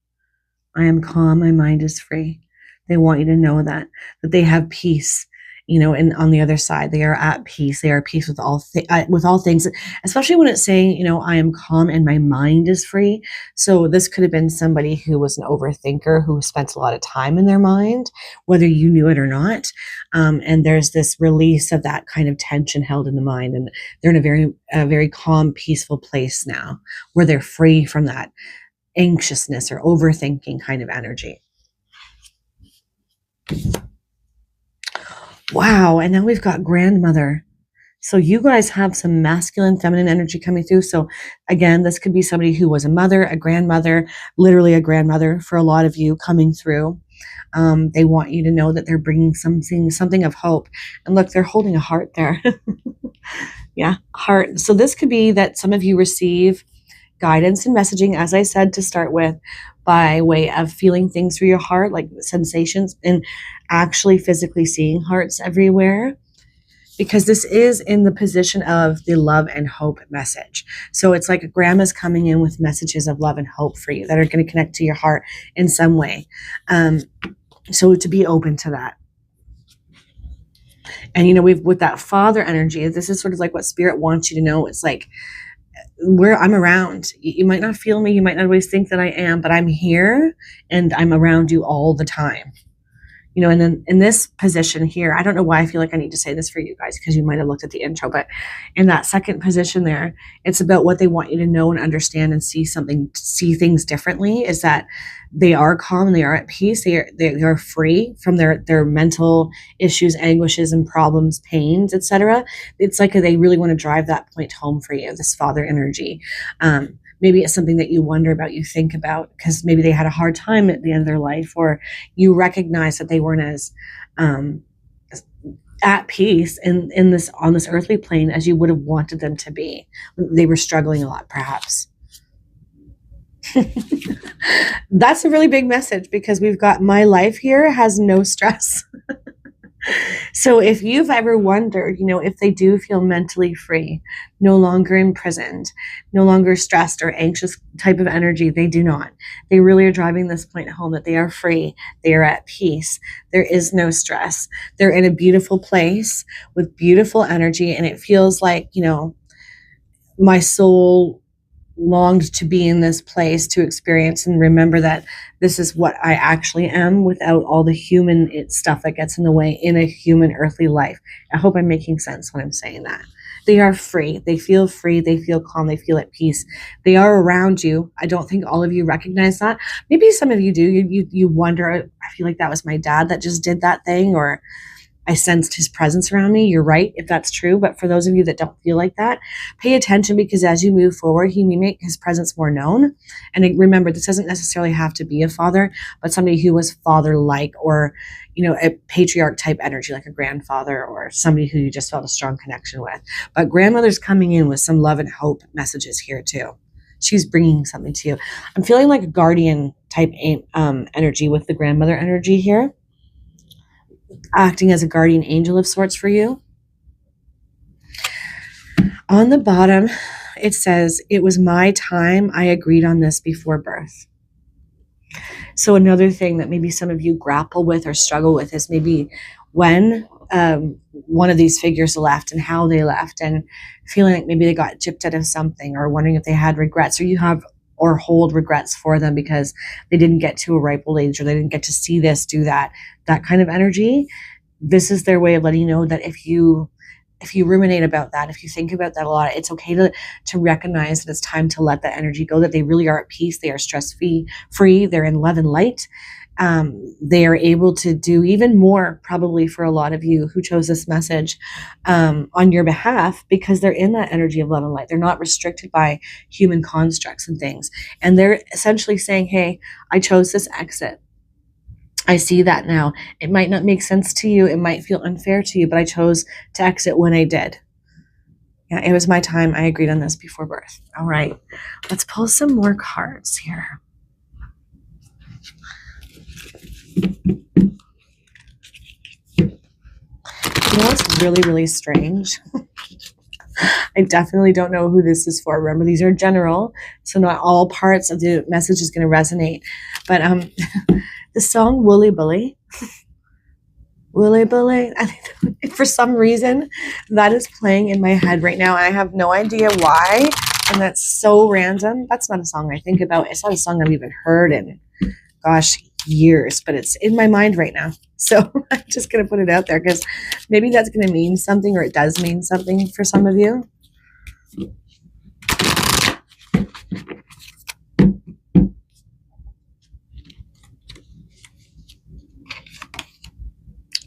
I am calm, my mind is free. They want you to know that they have peace, and on the other side, they are at peace. They are at peace with all things, especially when it's saying, I am calm and my mind is free. So this could have been somebody who was an overthinker, who spent a lot of time in their mind, whether you knew it or not. And there's this release of that kind of tension held in the mind, and they're in a very calm, peaceful place now, where they're free from that anxiousness or overthinking kind of energy. Wow. And now we've got grandmother. So you guys have some masculine, feminine energy coming through. So again, this could be somebody who was a mother, a grandmother, literally a grandmother for a lot of you coming through. They want you to know that they're bringing something of hope. And look, they're holding a heart there. Yeah, heart. So this could be that some of you receive guidance and messaging, as I said, to start with, by way of feeling things through your heart, like sensations, and actually physically seeing hearts everywhere, because this is in the position of the love and hope message. So it's like grandma's coming in with messages of love and hope for you that are going to connect to your heart in some way. So to be open to that. And we've, with that father energy, this is sort of like what spirit wants you to know. It's like, I'm around. You might not feel me. You might not always think that I am, but I'm here and I'm around you all the time. And then in this position here, I don't know why I feel like I need to say this for you guys, because you might have looked at the intro, but in that second position there, it's about what they want you to know and understand and see things differently, is that they are calm and they are at peace. They are free from their mental issues, anguishes and problems, pains, etc. It's like they really want to drive that point home for you, this father energy. Maybe it's something that you wonder about, you think about, because maybe they had a hard time at the end of their life, or you recognize that they weren't as at peace on this earthly plane as you would have wanted them to be. They were struggling a lot, perhaps. That's a really big message, because we've got my life here has no stress. So if you've ever wondered, if they do feel mentally free, no longer imprisoned, no longer stressed or anxious type of energy, they do not. They really are driving this point home that they are free. They are at peace. There is no stress. They're in a beautiful place with beautiful energy. And it feels like, my soul longed to be in this place to experience and remember that this is what I actually am without all the human stuff that gets in the way in a human earthly life. I hope I'm making sense when I'm saying that. They are free. They feel free. They feel calm. They feel at peace. They are around you. I don't think all of you recognize that. Maybe some of you do. You wonder, I feel like that was my dad that just did that thing, or I sensed his presence around me. You're right, if that's true. But for those of you that don't feel like that, pay attention, because as you move forward, he may make his presence more known. And remember, this doesn't necessarily have to be a father, but somebody who was father-like, or, a patriarch type energy, like a grandfather or somebody who you just felt a strong connection with. But grandmother's coming in with some love and hope messages here too. She's bringing something to you. I'm feeling like a guardian type energy with the grandmother energy here, acting as a guardian angel of sorts for you. On the bottom, it says, "It was my time. I agreed on this before birth." So another thing that maybe some of you grapple with or struggle with is maybe when one of these figures left and how they left, and feeling like maybe they got gypped out of something, or wondering if they had regrets, or you have or hold regrets for them because they didn't get to a ripe old age, or they didn't get to see this, do that kind of energy. This is their way of letting you know that if you ruminate about that, if you think about that a lot, it's okay to recognize that it's time to let that energy go, that they really are at peace. They are stress-free. They're in love and light. They are able to do even more, probably for a lot of you who chose this message on your behalf, because they're in that energy of love and light. They're not restricted by human constructs and things. And they're essentially saying, hey, I chose this exit. I see that now. It might not make sense to you. It might feel unfair to you, but I chose to exit when I did. Yeah, it was my time. I agreed on this before birth. All right, let's pull some more cards here. What's really, really strange? I definitely don't know who this is for. Remember, these are general, so not all parts of the message is going to resonate. But the song Wooly Bully, Wooly Bully, for some reason, that is playing in my head right now. I have no idea why, and that's so random. That's not a song I think about. It's not a song I've even heard in, gosh, years, but it's in my mind right now. So I'm just going to put it out there, because maybe that's going to mean something, or it does mean something for some of you.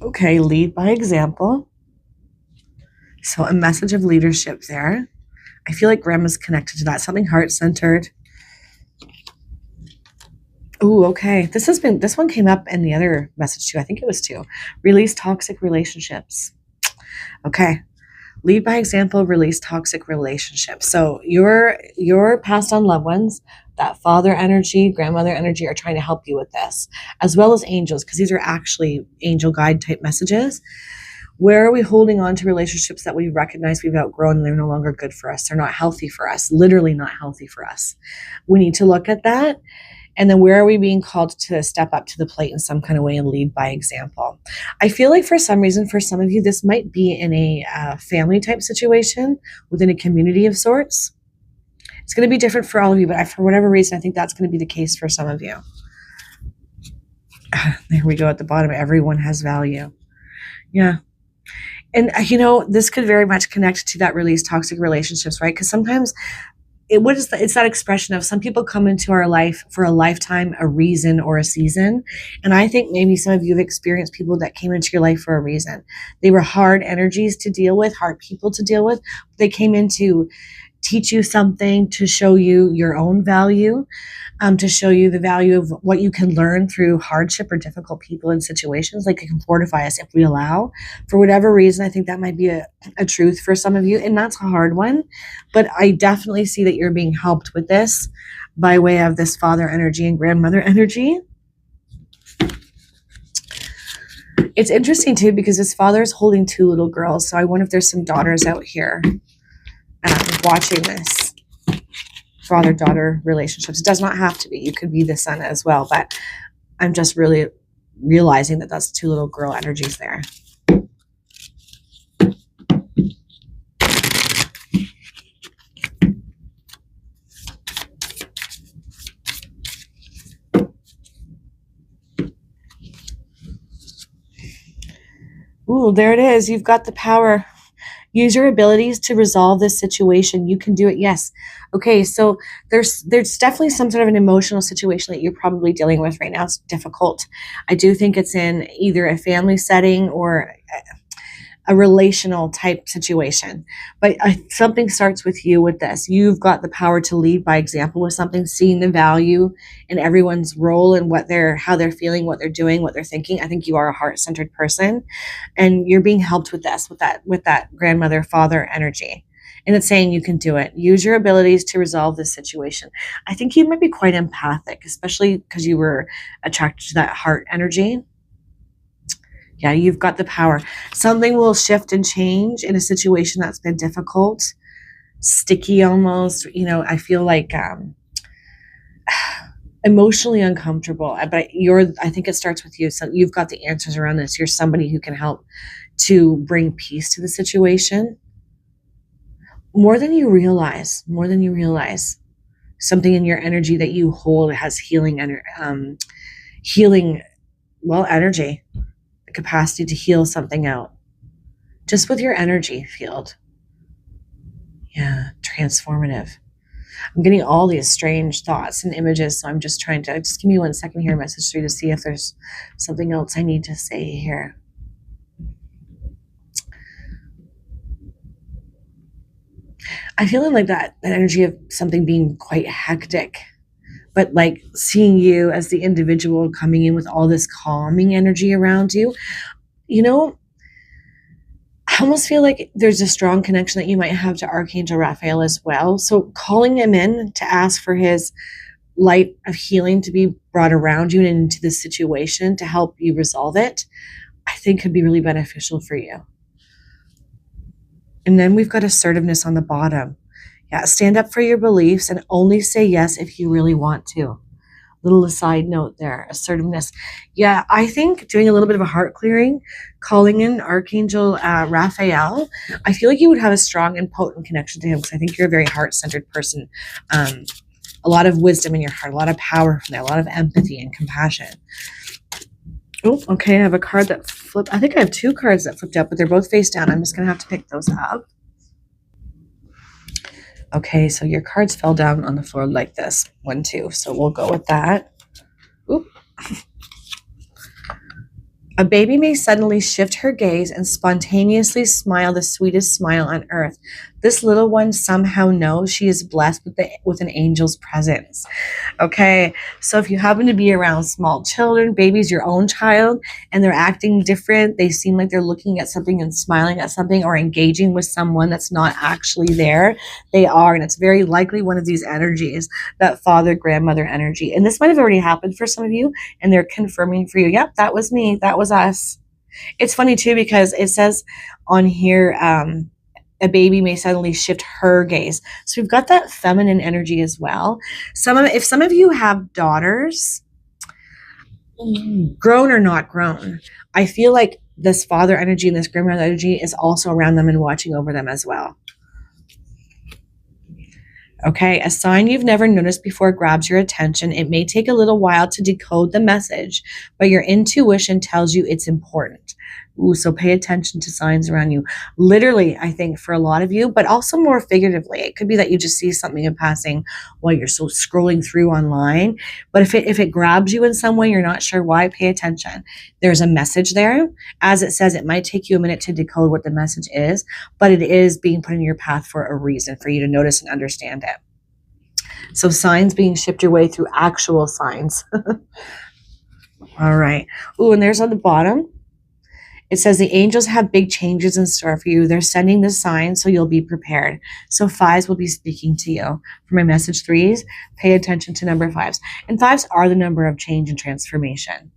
Okay, lead by example. So a message of leadership there. I feel like grandma's connected to that, something heart-centered. Oh, okay. This one came up in the other message too. I think it was two. Release toxic relationships. Okay. Lead by example, release toxic relationships. So your passed on loved ones, that father energy, grandmother energy, are trying to help you with this, as well as angels, because these are actually angel guide type messages. Where are we holding on to relationships that we recognize we've outgrown and they're no longer good for us? They're not healthy for us, literally not healthy for us. We need to look at that. And then where are we being called to step up to the plate in some kind of way and lead by example? I feel like for some reason, for some of you, this might be in a family type situation within a community of sorts. It's going to be different for all of you, but for whatever reason, I think that's going to be the case for some of you. There we go at the bottom. Everyone has value. Yeah. And, this could very much connect to that release toxic relationships, right? Because sometimes it's that expression of some people come into our life for a lifetime, a reason, or a season. And I think maybe some of you have experienced people that came into your life for a reason. They were hard energies to deal with, hard people to deal with. They came in to teach you something, to show you your own value, to show you the value of what you can learn through hardship or difficult people and situations. Like, it can fortify us if we allow. For whatever reason, I think that might be a truth for some of you, and that's a hard one. But I definitely see that you're being helped with this by way of this father energy and grandmother energy. It's interesting too, because his father is holding 2 little girls. So I wonder if there's some daughters out here watching this. Father-daughter relationships. It does not have to be. You could be the son as well. But I'm just really realizing that that's 2 little girl energies there. Ooh, there it is. You've got the power. Use your abilities to resolve this situation. You can do it. Yes. Okay. So there's definitely some sort of an emotional situation that you're probably dealing with right now. It's difficult. I do think it's in either a family setting or a relational type situation. But something starts with you with this. You've got the power to lead by example with something, seeing the value in everyone's role and how they're feeling, what they're doing, what they're thinking. I think you are a heart-centered person, and you're being helped with this, with that grandmother, father energy. And it's saying you can do it. Use your abilities to resolve this situation. I think you might be quite empathic, especially because you were attracted to that heart energy. Yeah, you've got the power. Something will shift and change in a situation that's been difficult, sticky almost. I feel like emotionally uncomfortable. But I think it starts with you. So you've got the answers around this. You're somebody who can help to bring peace to the situation. More than you realize. Something in your energy that you hold has healing energy. Capacity to heal something out just with your energy field. Yeah, transformative. I'm getting all these strange thoughts and images, so I'm just trying to give me 1 second here, message 3, to see if there's something else I need to say here. I'm feeling like that energy of something being quite hectic, but like seeing you as the individual coming in with all this calming energy around you. I almost feel like there's a strong connection that you might have to Archangel Raphael as well. So calling him in to ask for his light of healing to be brought around you and into this situation to help you resolve it, I think could be really beneficial for you. And then we've got assertiveness on the bottom. Yeah, stand up for your beliefs and only say yes if you really want to. Little aside note there, assertiveness. Yeah, I think doing a little bit of a heart clearing, calling in Archangel Raphael, I feel like you would have a strong and potent connection to him, because I think you're a very heart-centered person. A lot of wisdom in your heart, a lot of power from there, a lot of empathy and compassion. Oh, okay, I have a card that flipped. I think I have 2 cards that flipped up, but they're both face down. I'm just going to have to pick those up. Okay, so your cards fell down on the floor like this. 1, 2. So we'll go with that. Oop. A baby may suddenly shift her gaze and spontaneously smile the sweetest smile on earth. This little one somehow knows she is blessed with an angel's presence. Okay, so if you happen to be around small children, babies, your own child, and they're acting different, they seem like they're looking at something and smiling at something or engaging with someone that's not actually there, they are. And it's very likely one of these energies, that father, grandmother energy. And this might have already happened for some of you, and they're confirming for you, yep, that was me, that was us. It's funny too, because it says on here, a baby may suddenly shift her gaze. So we've got that feminine energy as well. If some of you have daughters, grown or not grown, I feel like this father energy and this grandmother energy is also around them and watching over them as well. Okay, a sign you've never noticed before grabs your attention. It may take a little while to decode the message, but your intuition tells you it's important. Ooh, so pay attention to signs around you. Literally, I think, for a lot of you, but also more figuratively. It could be that you just see something in passing while you're so scrolling through online. But if it grabs you in some way, you're not sure why, pay attention. There's a message there. As it says, it might take you a minute to decode what the message is, but it is being put in your path for a reason, for you to notice and understand it. So signs being shipped your way through actual signs. All right. Ooh, and there's on the bottom. It says the angels have big changes in store for you. They're sending the signs so you'll be prepared. So 5s will be speaking to you. For my message 3s, pay attention to number 5s. And 5s are the number of change and transformation.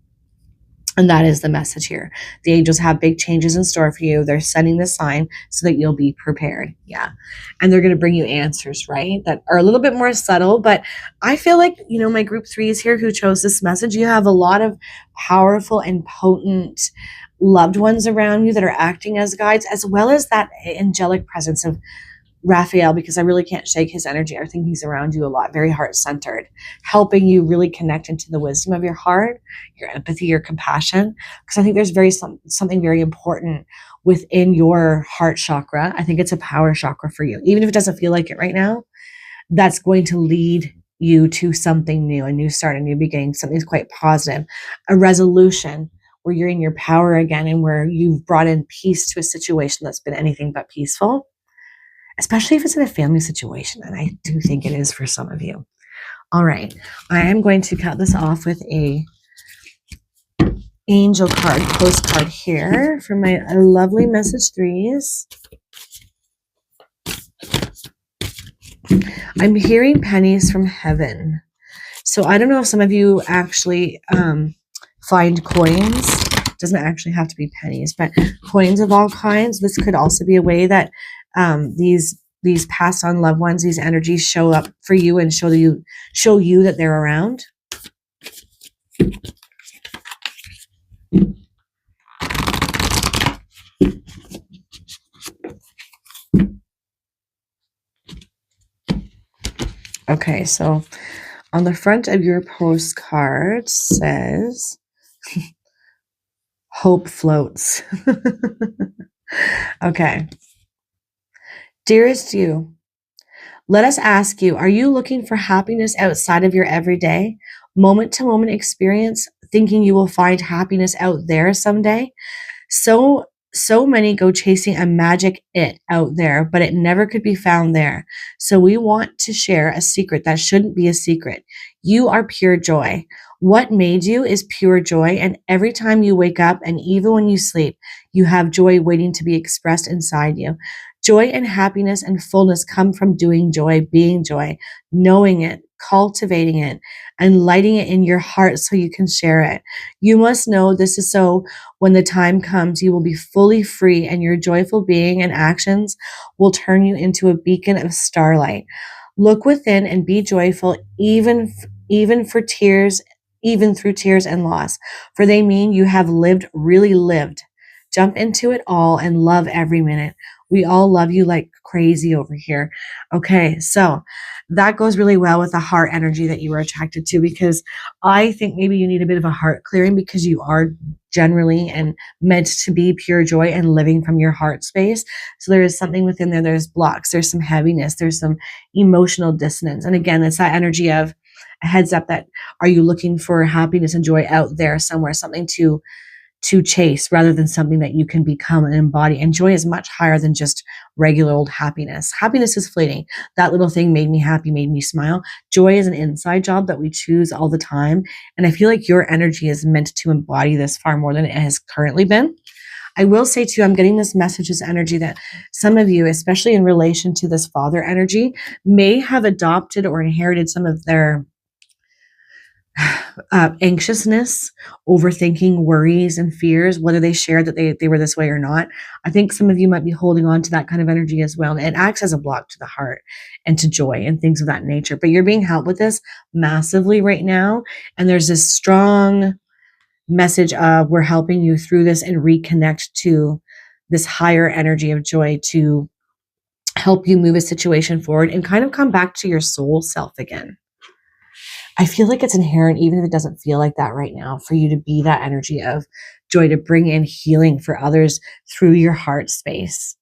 And that is the message here. The angels have big changes in store for you. They're sending the sign so that you'll be prepared. Yeah. And they're going to bring you answers, right? That are a little bit more subtle. But I feel like, my group threes here who chose this message, you have a lot of powerful and potent loved ones around you that are acting as guides, as well as that angelic presence of Raphael, because I really can't shake his energy. I think he's around you a lot, very heart-centered, helping you really connect into the wisdom of your heart, your empathy, your compassion. Because I think there's something very important within your heart chakra. I think it's a power chakra for you. Even if it doesn't feel like it right now, that's going to lead you to something new, a new start, a new beginning, something that's quite positive, a resolution where you're in your power again and where you've brought in peace to a situation that's been anything but peaceful. Especially if it's in a family situation, and I do think it is for some of you. All right, I am going to cut this off with a angel card, postcard here for my lovely message threes. I'm hearing pennies from heaven. So I don't know if some of you actually find coins. It doesn't actually have to be pennies, but coins of all kinds. This could also be a way that these passed on loved ones, these energies show up for you and show you that they're around. Okay, so on the front of your postcard says, hope floats. Okay. Dearest you, let us ask you, are you looking for happiness outside of your everyday, moment-to-moment experience, thinking you will find happiness out there someday? So many go chasing a magic it out there, but it never could be found there. So we want to share a secret that shouldn't be a secret. You are pure joy. What made you is pure joy, and every time you wake up and even when you sleep, you have joy waiting to be expressed inside you. Joy and happiness and fullness come from doing joy, being joy, knowing it, cultivating it, and lighting it in your heart so you can share it. You must know this is so when the time comes, you will be fully free, and your joyful being and actions will turn you into a beacon of starlight. Look within and be joyful, even through tears and loss, for they mean you have lived, really lived. Jump into it all and love every minute. We all love you like crazy over here. Okay, so that goes really well with the heart energy that you were attracted to, because I think maybe you need a bit of a heart clearing because you are generally and meant to be pure joy and living from your heart space. So there is something within there. There's blocks, there's some heaviness, there's some emotional dissonance. And again, it's that energy of a heads up that are you looking for happiness and joy out there somewhere, something to chase rather than something that you can become and embody. And joy is much higher than just regular old happiness. Happiness is fleeting. That little thing made me happy, made me smile. Joy is an inside job that we choose all the time. And I feel like your energy is meant to embody this far more than it has currently been. I will say too, I'm getting this message, this energy that some of you, especially in relation to this father energy, may have adopted or inherited some of their anxiousness, overthinking, worries, and fears, whether they shared that they were this way or not. I think some of you might be holding on to that kind of energy as well. And it acts as a block to the heart and to joy and things of that nature. But you're being helped with this massively right now. And there's this strong message of we're helping you through this and reconnect to this higher energy of joy to help you move a situation forward and kind of come back to your soul self again. I feel like it's inherent, even if it doesn't feel like that right now, for you to be that energy of joy, to bring in healing for others through your heart space.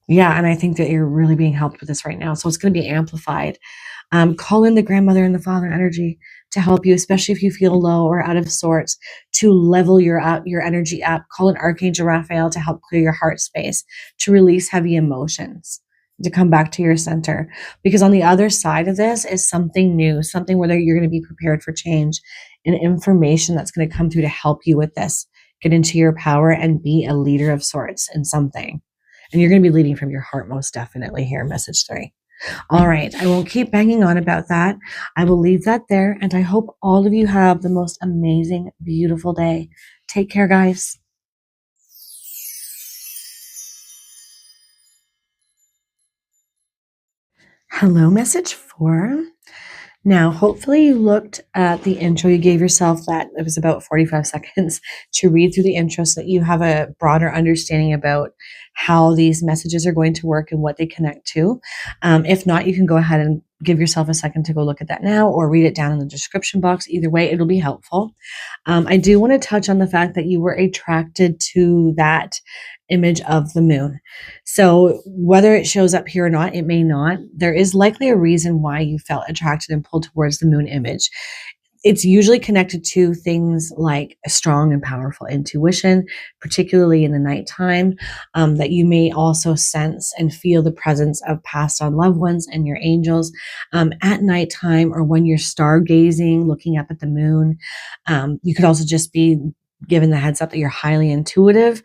Yeah, and I think that you're really being helped with this right now. So it's going to be amplified. Call in the grandmother and the father energy to help you, especially if you feel low or out of sorts, to level your energy up. Call in Archangel Raphael to help clear your heart space, to release heavy emotions, to come back to your center. Because on the other side of this is something new, something where you're going to be prepared for change and information that's going to come through to help you with this. Get into your power and be a leader of sorts in something. And you're going to be leading from your heart most definitely here, message 3. All right, I won't keep banging on about that. I will leave that there, and I hope all of you have the most amazing, beautiful day. Take care, guys. Hello, message 4. Now, hopefully you looked at the intro. You gave yourself that it was about 45 seconds to read through the intro so that you have a broader understanding about how these messages are going to work and what they connect to. If not, you can go ahead and give yourself a second to go look at that now or read it down in the description box. Either way, it'll be helpful. I do want to touch on the fact that you were attracted to that image of the moon. So whether it shows up here or not, it may not. There is likely a reason why you felt attracted and pulled towards the moon image. It's usually connected to things like a strong and powerful intuition, particularly in the nighttime, that you may also sense and feel the presence of passed on loved ones and your angels at nighttime, or when you're stargazing, looking up at the moon. You could also just be given the heads up that you're highly intuitive.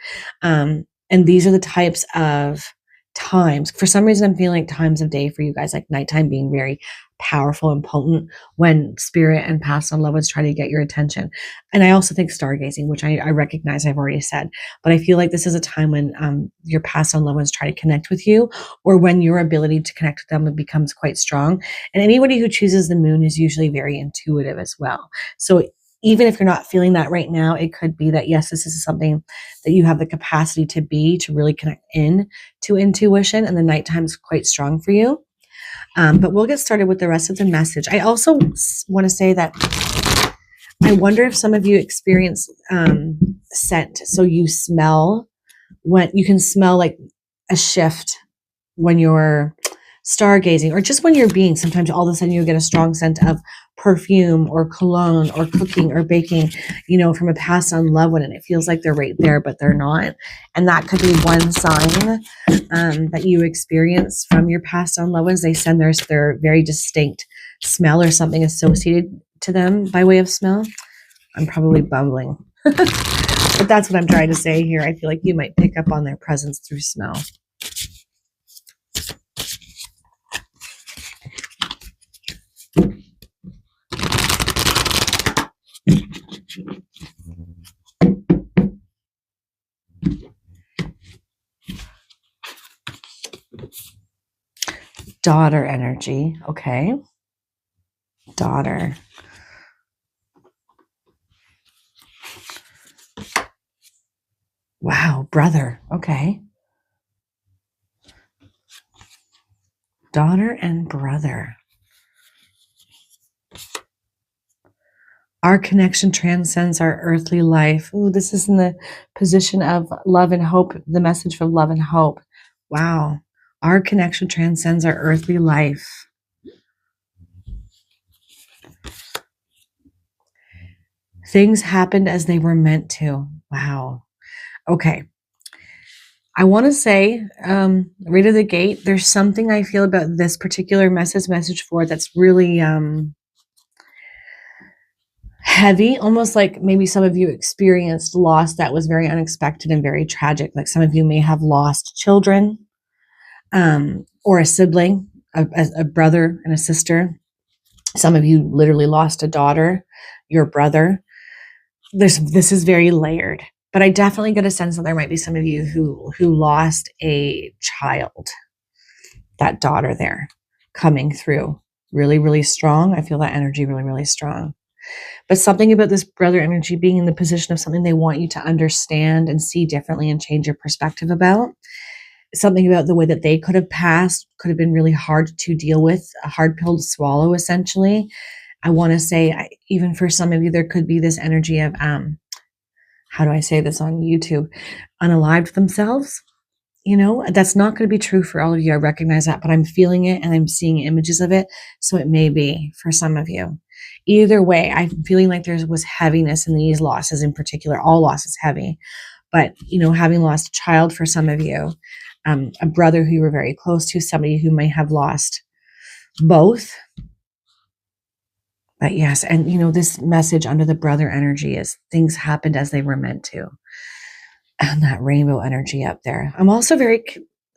And these are the types of times. For some reason, I'm feeling like times of day for you guys, like nighttime being very powerful and potent when spirit and past on loved ones try to get your attention. And I also think stargazing, which I recognize I've already said, but I feel like this is a time when your past on loved ones try to connect with you, or when your ability to connect with them becomes quite strong. And anybody who chooses the moon is usually very intuitive as well. So even if you're not feeling that right now, it could be that, yes, this is something that you have the capacity to really connect in to intuition, and the nighttime is quite strong for you. But we'll get started with the rest of the message. I also want to say that I wonder if some of you experience scent. So you smell, when you can smell like a shift when you're stargazing, or just when you're being, sometimes all of a sudden you get a strong scent of perfume or cologne or cooking or baking, from a past on loved one, and it feels like they're right there, but they're not. And that could be one sign that you experience from your past on loved ones. They send their very distinct smell or something associated to them by way of smell. I'm probably bumbling, but that's what I'm trying to say here. I feel like you might pick up on their presence through smell. Daughter energy. Okay. Daughter. Wow. Brother. Okay. Daughter and brother. Our connection transcends our earthly life. Ooh, this is in the position of love and hope, the message from love and hope. Wow. Our connection transcends our earthly life. Things happened as they were meant to. Wow. Okay. I want to say, right at the gate, there's something I feel about this particular message 4 that's really heavy, almost like maybe some of you experienced loss that was very unexpected and very tragic. Like some of you may have lost children, or a sibling, a brother and a sister. Some of you literally lost a daughter, your brother. This is very layered, but I definitely get a sense that there might be some of you who lost a child. That daughter there coming through really, really strong. I feel that energy really, really strong. But something about this brother energy being in the position of something they want you to understand and see differently and change your perspective about. Something about the way that they could have passed could have been really hard to deal with, a hard pill to swallow, essentially. I want to say, even for some of you, there could be this energy of, how do I say this on YouTube? Unalived themselves. That's not going to be true for all of you. I recognize that, but I'm feeling it and I'm seeing images of it. So it may be for some of you. Either way, I'm feeling like there was heaviness in these losses in particular. All loss is heavy. But, having lost a child for some of you, a brother who you were very close to, somebody who may have lost both. But yes, and this message under the brother energy is things happened as they were meant to. And that rainbow energy up there. I'm also very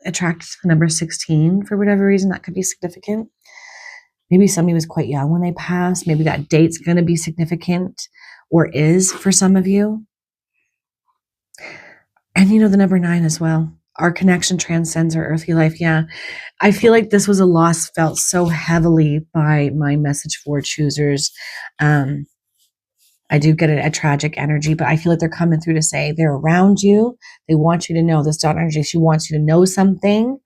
attracted to the number 16 for whatever reason. That could be significant. Maybe somebody was quite young when they passed. Maybe that date's going to be significant or is for some of you. And you know, the number 9 as well. Our connection transcends our earthly life. Yeah. I feel like this was a loss felt so heavily by my message for choosers. I do get a tragic energy, but I feel like they're coming through to say they're around you. They want you to know this daughter energy. She wants you to know something.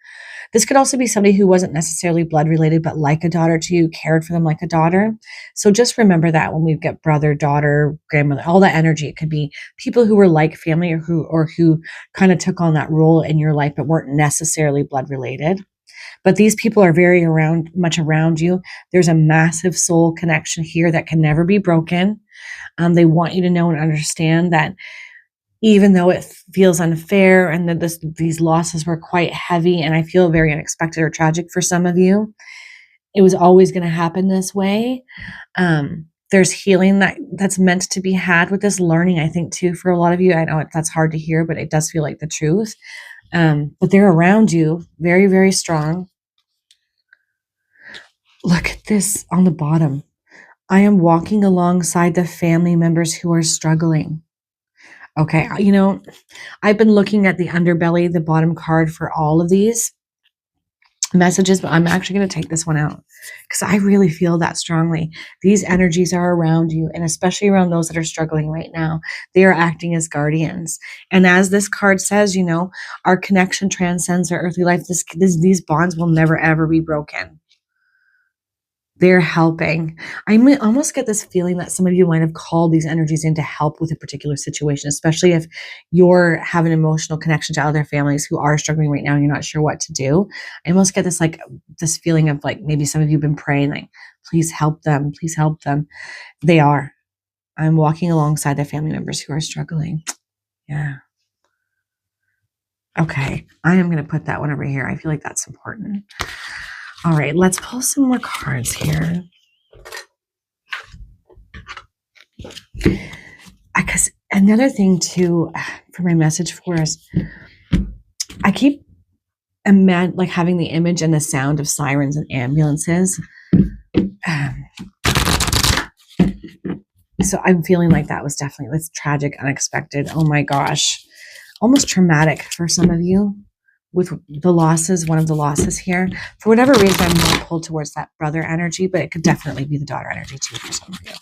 This could also be somebody who wasn't necessarily blood related, but like a daughter to you, cared for them like a daughter. So just remember that when we get brother, daughter, grandmother, all that energy, it could be people who were like family or who kind of took on that role in your life, but weren't necessarily blood related. But these people are very much around you. There's a massive soul connection here that can never be broken. They want you to know and understand that even though it feels unfair and that these losses were quite heavy and I feel very unexpected or tragic for some of you, it was always going to happen this way. There's healing that's meant to be had with this learning, I think, too, for a lot of you. I know that's hard to hear, but it does feel like the truth. But they're around you, very, very strong. Look at this on the bottom. I am walking alongside the family members who are struggling. Okay, you know, I've been looking at the underbelly, the bottom card for all of these messages, but I'm actually going to take this one out because I really feel that strongly. These energies are around you, and especially around those that are struggling right now. They are acting as guardians. And as this card says, you know, our connection transcends our earthly life. These bonds will never, ever be broken. They're helping. I might almost get this feeling that some of you might have called these energies in to help with a particular situation, especially if you're having an emotional connection to other families who are struggling right now and you're not sure what to do. I almost get this this feeling of like maybe some of you have been praying like, please help them. Please help them. They are. I'm walking alongside the family members who are struggling. Yeah. Okay. I am going to put that one over here. I feel like that's important. All right, let's pull some more cards here. Because another thing too, for my message for us, I keep having the image and the sound of sirens and ambulances. So I'm feeling like that was definitely tragic, unexpected. Oh my gosh, almost traumatic for some of you. With the losses, one of the losses here, for whatever reason, I'm more pulled towards that brother energy, but it could definitely be the daughter energy too for some of you.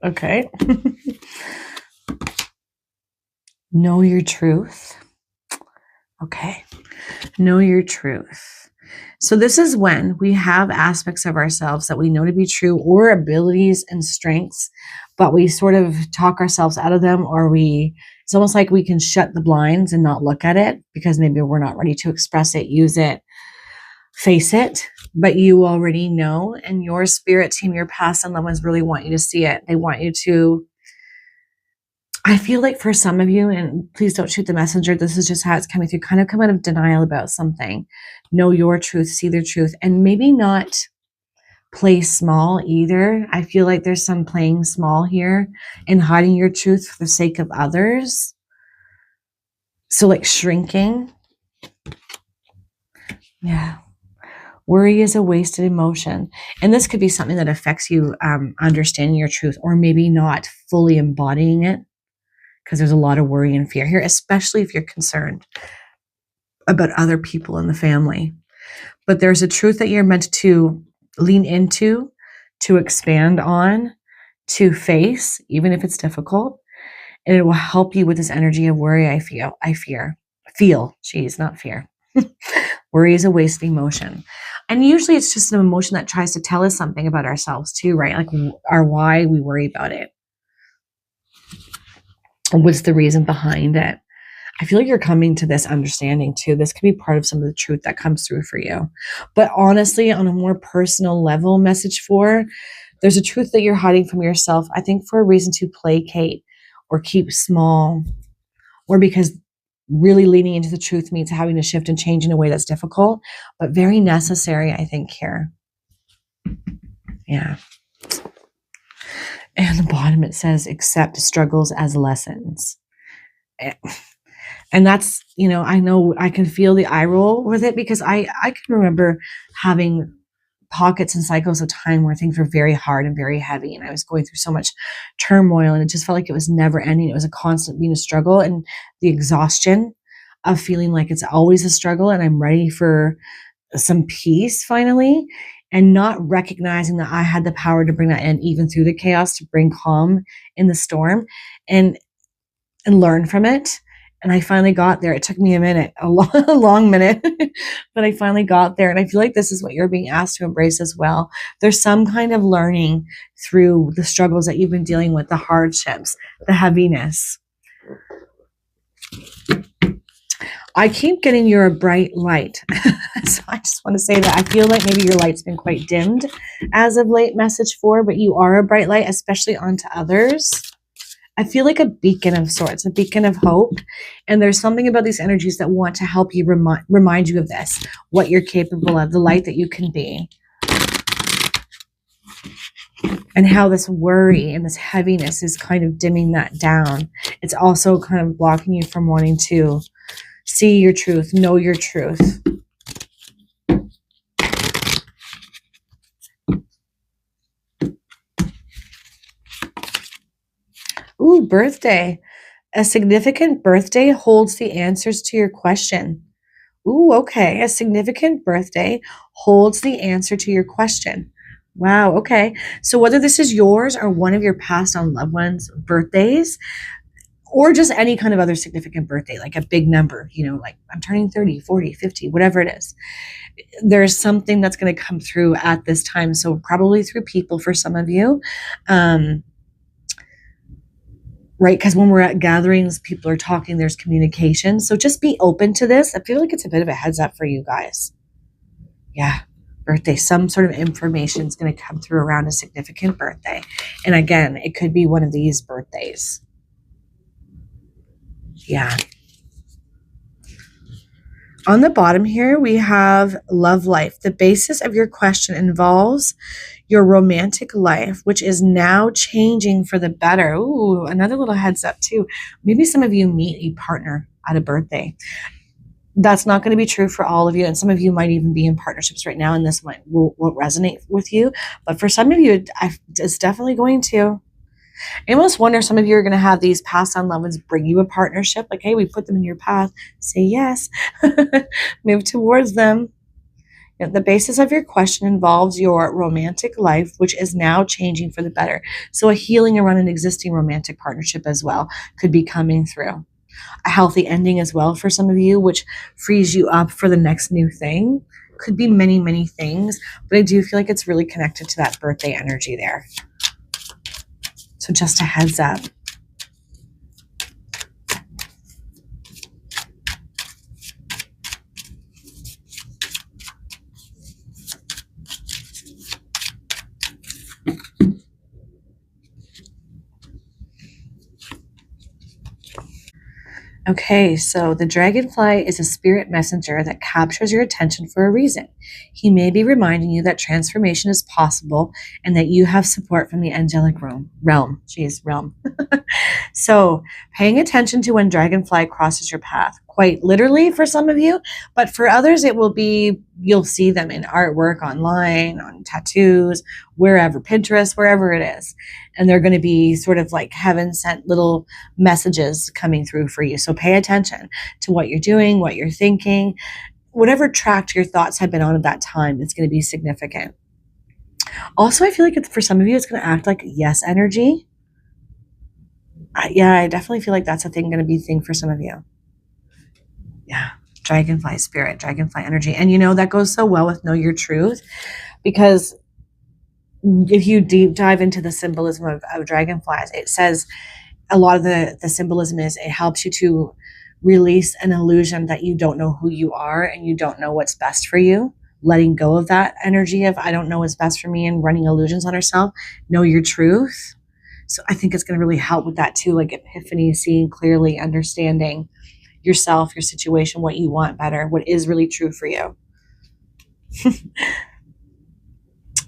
Okay. Know your truth. Okay. Know your truth. So this is when we have aspects of ourselves that we know to be true or abilities and strengths, but we sort of talk ourselves out of them, or it's almost like we can shut the blinds and not look at it because maybe we're not ready to express it, use it, face it, but you already know, and your spirit team, your past and loved ones really want you to see it. They want you to, I feel like for some of you, and please don't shoot the messenger, this is just how it's coming through, kind of come out of denial about something. Know your truth, see their truth, and maybe not play small either. I feel like there's some playing small here and hiding your truth for the sake of others. So like shrinking. Yeah. Worry is a wasted emotion. And this could be something that affects you understanding your truth, or maybe not fully embodying it, because there's a lot of worry and fear here, especially if you're concerned about other people in the family. But there's a truth that you're meant to lean into, to expand on, to face, even if it's difficult. And it will help you with this energy of worry. I feel, geez, not fear. Worry is a wasted emotion. And usually it's just an emotion that tries to tell us something about ourselves too, right? Like our why we worry about it. And what's the reason behind it? I feel like you're coming to this understanding too. This could be part of some of the truth that comes through for you. But honestly, on a more personal level, message 4, there's a truth that you're hiding from yourself, I think for a reason to placate or keep small, or because really leaning into the truth means having to shift and change in a way that's difficult, but very necessary, I think, here. Yeah. And the bottom, it says, accept struggles as lessons. And that's, I know I can feel the eye roll with it, because I can remember having pockets and cycles of time where things were very hard and very heavy, and I was going through so much turmoil, and it just felt like it was never ending. It was a constant being a struggle, and the exhaustion of feeling like it's always a struggle and I'm ready for some peace finally, and not recognizing that I had the power to bring that in even through the chaos, to bring calm in the storm and learn from it. And I finally got there. It took me a minute, a long minute, but I finally got there. And I feel like this is what you're being asked to embrace as well. There's some kind of learning through the struggles that you've been dealing with, the hardships, the heaviness. I keep getting you're a bright light. So I just want to say that I feel like maybe your light's been quite dimmed as of late, message 4, but you are a bright light, especially onto others. I feel like a beacon of sorts, a beacon of hope. And there's something about these energies that want to help you remind you of this, what you're capable of, the light that you can be. And how this worry and this heaviness is kind of dimming that down. It's also kind of blocking you from wanting to see your truth, know your truth. Ooh, birthday. A significant birthday holds the answers to your question. Ooh, okay. A significant birthday holds the answer to your question. Wow, okay. So whether this is yours or one of your passed on loved ones' birthdays, or just any kind of other significant birthday, like a big number, like I'm turning 30, 40, 50, whatever it is, there's something that's going to come through at this time. So probably through people for some of you. Right? Because when we're at gatherings, people are talking, there's communication. So just be open to this. I feel like it's a bit of a heads up for you guys. Yeah. Birthday, some sort of information is going to come through around a significant birthday. And again, it could be one of these birthdays. Yeah. On the bottom here, we have love life. The basis of your question involves your romantic life, which is now changing for the better. Ooh, another little heads up too. Maybe some of you meet a partner at a birthday. That's not going to be true for all of you. And some of you might even be in partnerships right now, and this won't resonate with you. But for some of you, it's definitely going to. I almost wonder, some of you are going to have these past on loved ones bring you a partnership. Like, hey, we put them in your path. Say yes. Move towards them. The basis of your question involves your romantic life, which is now changing for the better. So a healing around an existing romantic partnership as well could be coming through. A healthy ending as well for some of you, which frees you up for the next new thing. Could be many, many things, but I do feel like it's really connected to that birthday energy there. So just a heads up. Okay, so the dragonfly is a spirit messenger that captures your attention for a reason. He may be reminding you that transformation is possible and that you have support from the angelic realm. So paying attention to when dragonfly crosses your path, quite literally for some of you, but for others it will be, you'll see them in artwork, online, on tattoos, wherever, Pinterest, wherever it is. And they're going to be sort of like heaven sent little messages coming through for you. So pay attention to what you're doing, what you're thinking, whatever track your thoughts have been on at that time, it's going to be significant. Also, I feel like for some of you, it's going to act like yes energy. I definitely feel like that's a thing, going to be a thing for some of you. Yeah. Dragonfly spirit, dragonfly energy. And that goes so well with know your truth, because if you deep dive into the symbolism of dragonflies, it says a lot of the symbolism is it helps you to release an illusion that you don't know who you are and you don't know what's best for you. Letting go of that energy of I don't know what's best for me and running illusions on herself. Know your truth. So I think it's going to really help with that too, like epiphany, seeing clearly, understanding yourself, your situation, what you want better, what is really true for you.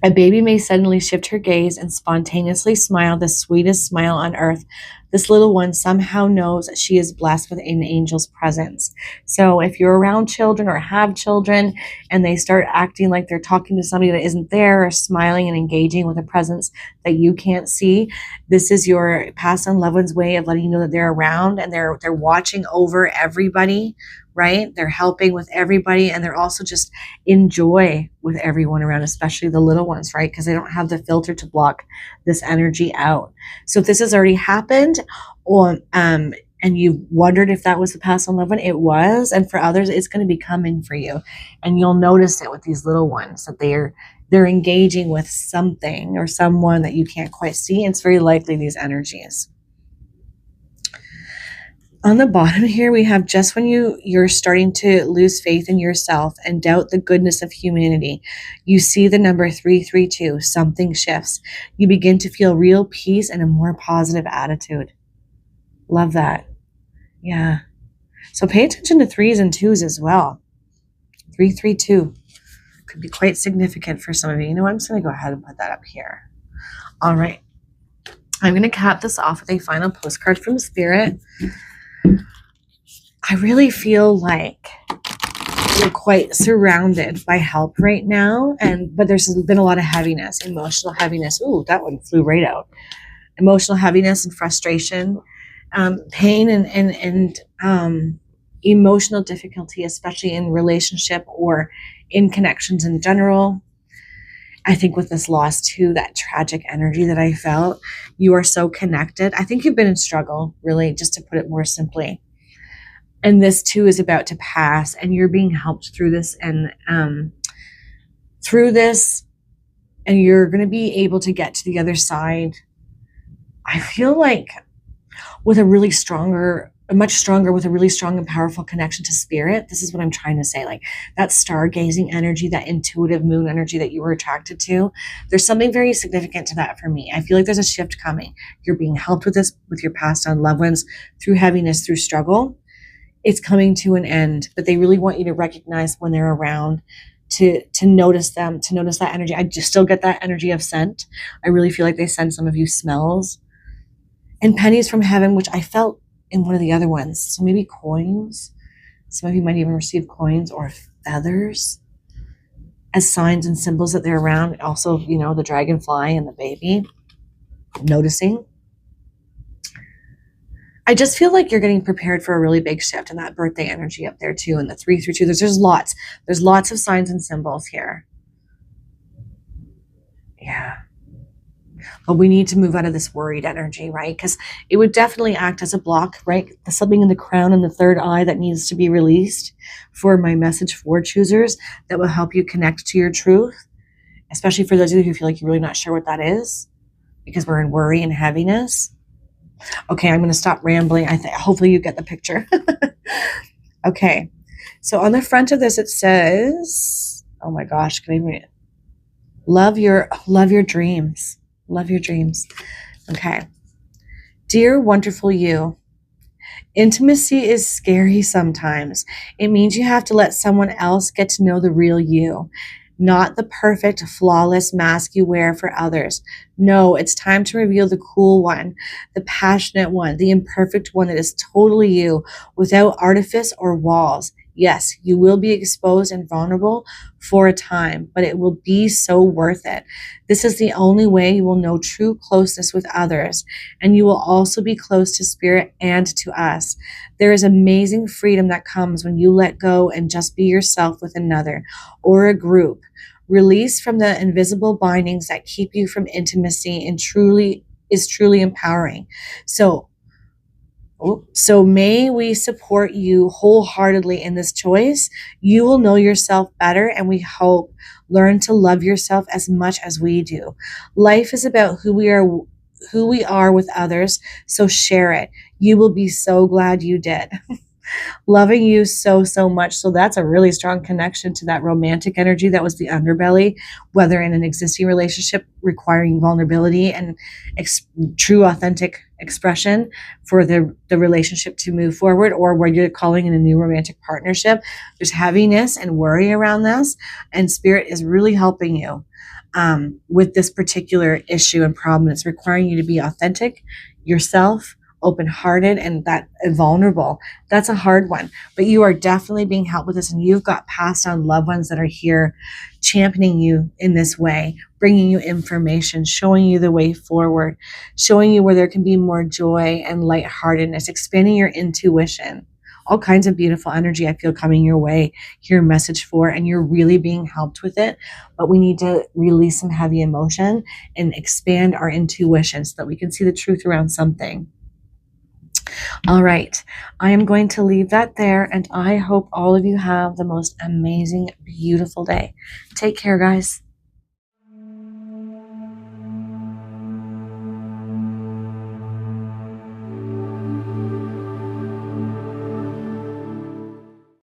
A baby may suddenly shift her gaze and spontaneously smile the sweetest smile on earth. This little one somehow knows she is blessed with an angel's presence. So if you're around children or have children and they start acting like they're talking to somebody that isn't there, or smiling and engaging with a presence that you can't see, this is your past on loved one's way of letting you know that they're around and they're watching over everybody, right? They're helping with everybody, and they're also just in joy with everyone around, especially the little ones, right? Because they don't have the filter to block this energy out. So if this has already happened, or and you wondered if that was the past on loved one, it was. And for others, it's going to be coming for you, and you'll notice it with these little ones that they're engaging with something or someone that you can't quite see. And it's very likely these energies. On the bottom here, we have just when you're starting to lose faith in yourself and doubt the goodness of humanity, you see the number 332, something shifts. You begin to feel real peace and a more positive attitude. Love that. Yeah. So pay attention to 3s and 2s as well. 332 could be quite significant for some of you. You know what? I'm just going to go ahead and put that up here. All right. I'm going to cap this off with a final postcard from Spirit. I really feel like you're quite surrounded by help right now, but there's been a lot of heaviness, emotional heaviness. Ooh, that one flew right out. Emotional heaviness and frustration, pain and emotional difficulty, especially in relationship or in connections in general. I think with this loss too, that tragic energy that I felt, you are so connected. I think you've been in struggle, really, just to put it more simply. And this too is about to pass, and you're being helped through this, and you're going to be able to get to the other side. I feel like with a really much stronger, with a really strong and powerful connection to Spirit. This is what I'm trying to say. Like that stargazing energy, that intuitive moon energy that you were attracted to. There's something very significant to that for me. I feel like there's a shift coming. You're being helped with this, with your past on loved ones, through heaviness, through struggle. It's coming to an end, but they really want you to recognize when they're around, to notice them, to notice that energy. I just still get that energy of scent. I really feel like they send some of you smells and pennies from heaven, which I felt in one of the other ones. So maybe coins. Some of you might even receive coins or feathers as signs and symbols that they're around. Also, the dragonfly and the baby, noticing. I just feel like you're getting prepared for a really big shift, and that birthday energy up there too, and the 332. There's lots of signs and symbols here. Yeah. But we need to move out of this worried energy, right? Because it would definitely act as a block, right? There's something in the crown and the third eye that needs to be released for my message for choosers that will help you connect to your truth, especially for those of you who feel like you're really not sure what that is, because we're in worry and heaviness. Okay, I'm going to stop rambling. Hopefully you get the picture. Okay, so on the front of this it says, oh my gosh, can I read it? Love your dreams. Love your dreams. Okay. Dear wonderful you, intimacy is scary sometimes. It means you have to let someone else get to know the real you, not the perfect, flawless mask you wear for others. No, it's time to reveal the cool one, the passionate one, the imperfect one that is totally you, without artifice or walls. Yes, you will be exposed and vulnerable for a time, but it will be so worth it. This is the only way you will know true closeness with others, and you will also be close to Spirit and to us. There is amazing freedom that comes when you let go and just be yourself with another or a group. Release from the invisible bindings that keep you from intimacy and is truly empowering. So may we support you wholeheartedly in this choice. You will know yourself better, and we hope learn to love yourself as much as we do. Life is about who we are with others, so share it. You will be so glad you did. loving you so, so much. So that's a really strong connection to that romantic energy that was the underbelly, whether in an existing relationship requiring vulnerability and true, authentic expression for the relationship to move forward, or where you're calling in a new romantic partnership. There's heaviness and worry around this, and Spirit is really helping you with this particular issue and problem. It's requiring you to be authentic, yourself, open-hearted, and that vulnerable. That's a hard one, but you are definitely being helped with this, and you've got passed on loved ones that are here championing you in this way, bringing you information, showing you the way forward, showing you where there can be more joy and lightheartedness, expanding your intuition. All kinds of beautiful energy I feel coming your way, your message for, and you're really being helped with it. But we need to release some heavy emotion and expand our intuition so that we can see the truth around something. All right, I am going to leave that there, and I hope all of you have the most amazing, beautiful day. Take care, guys.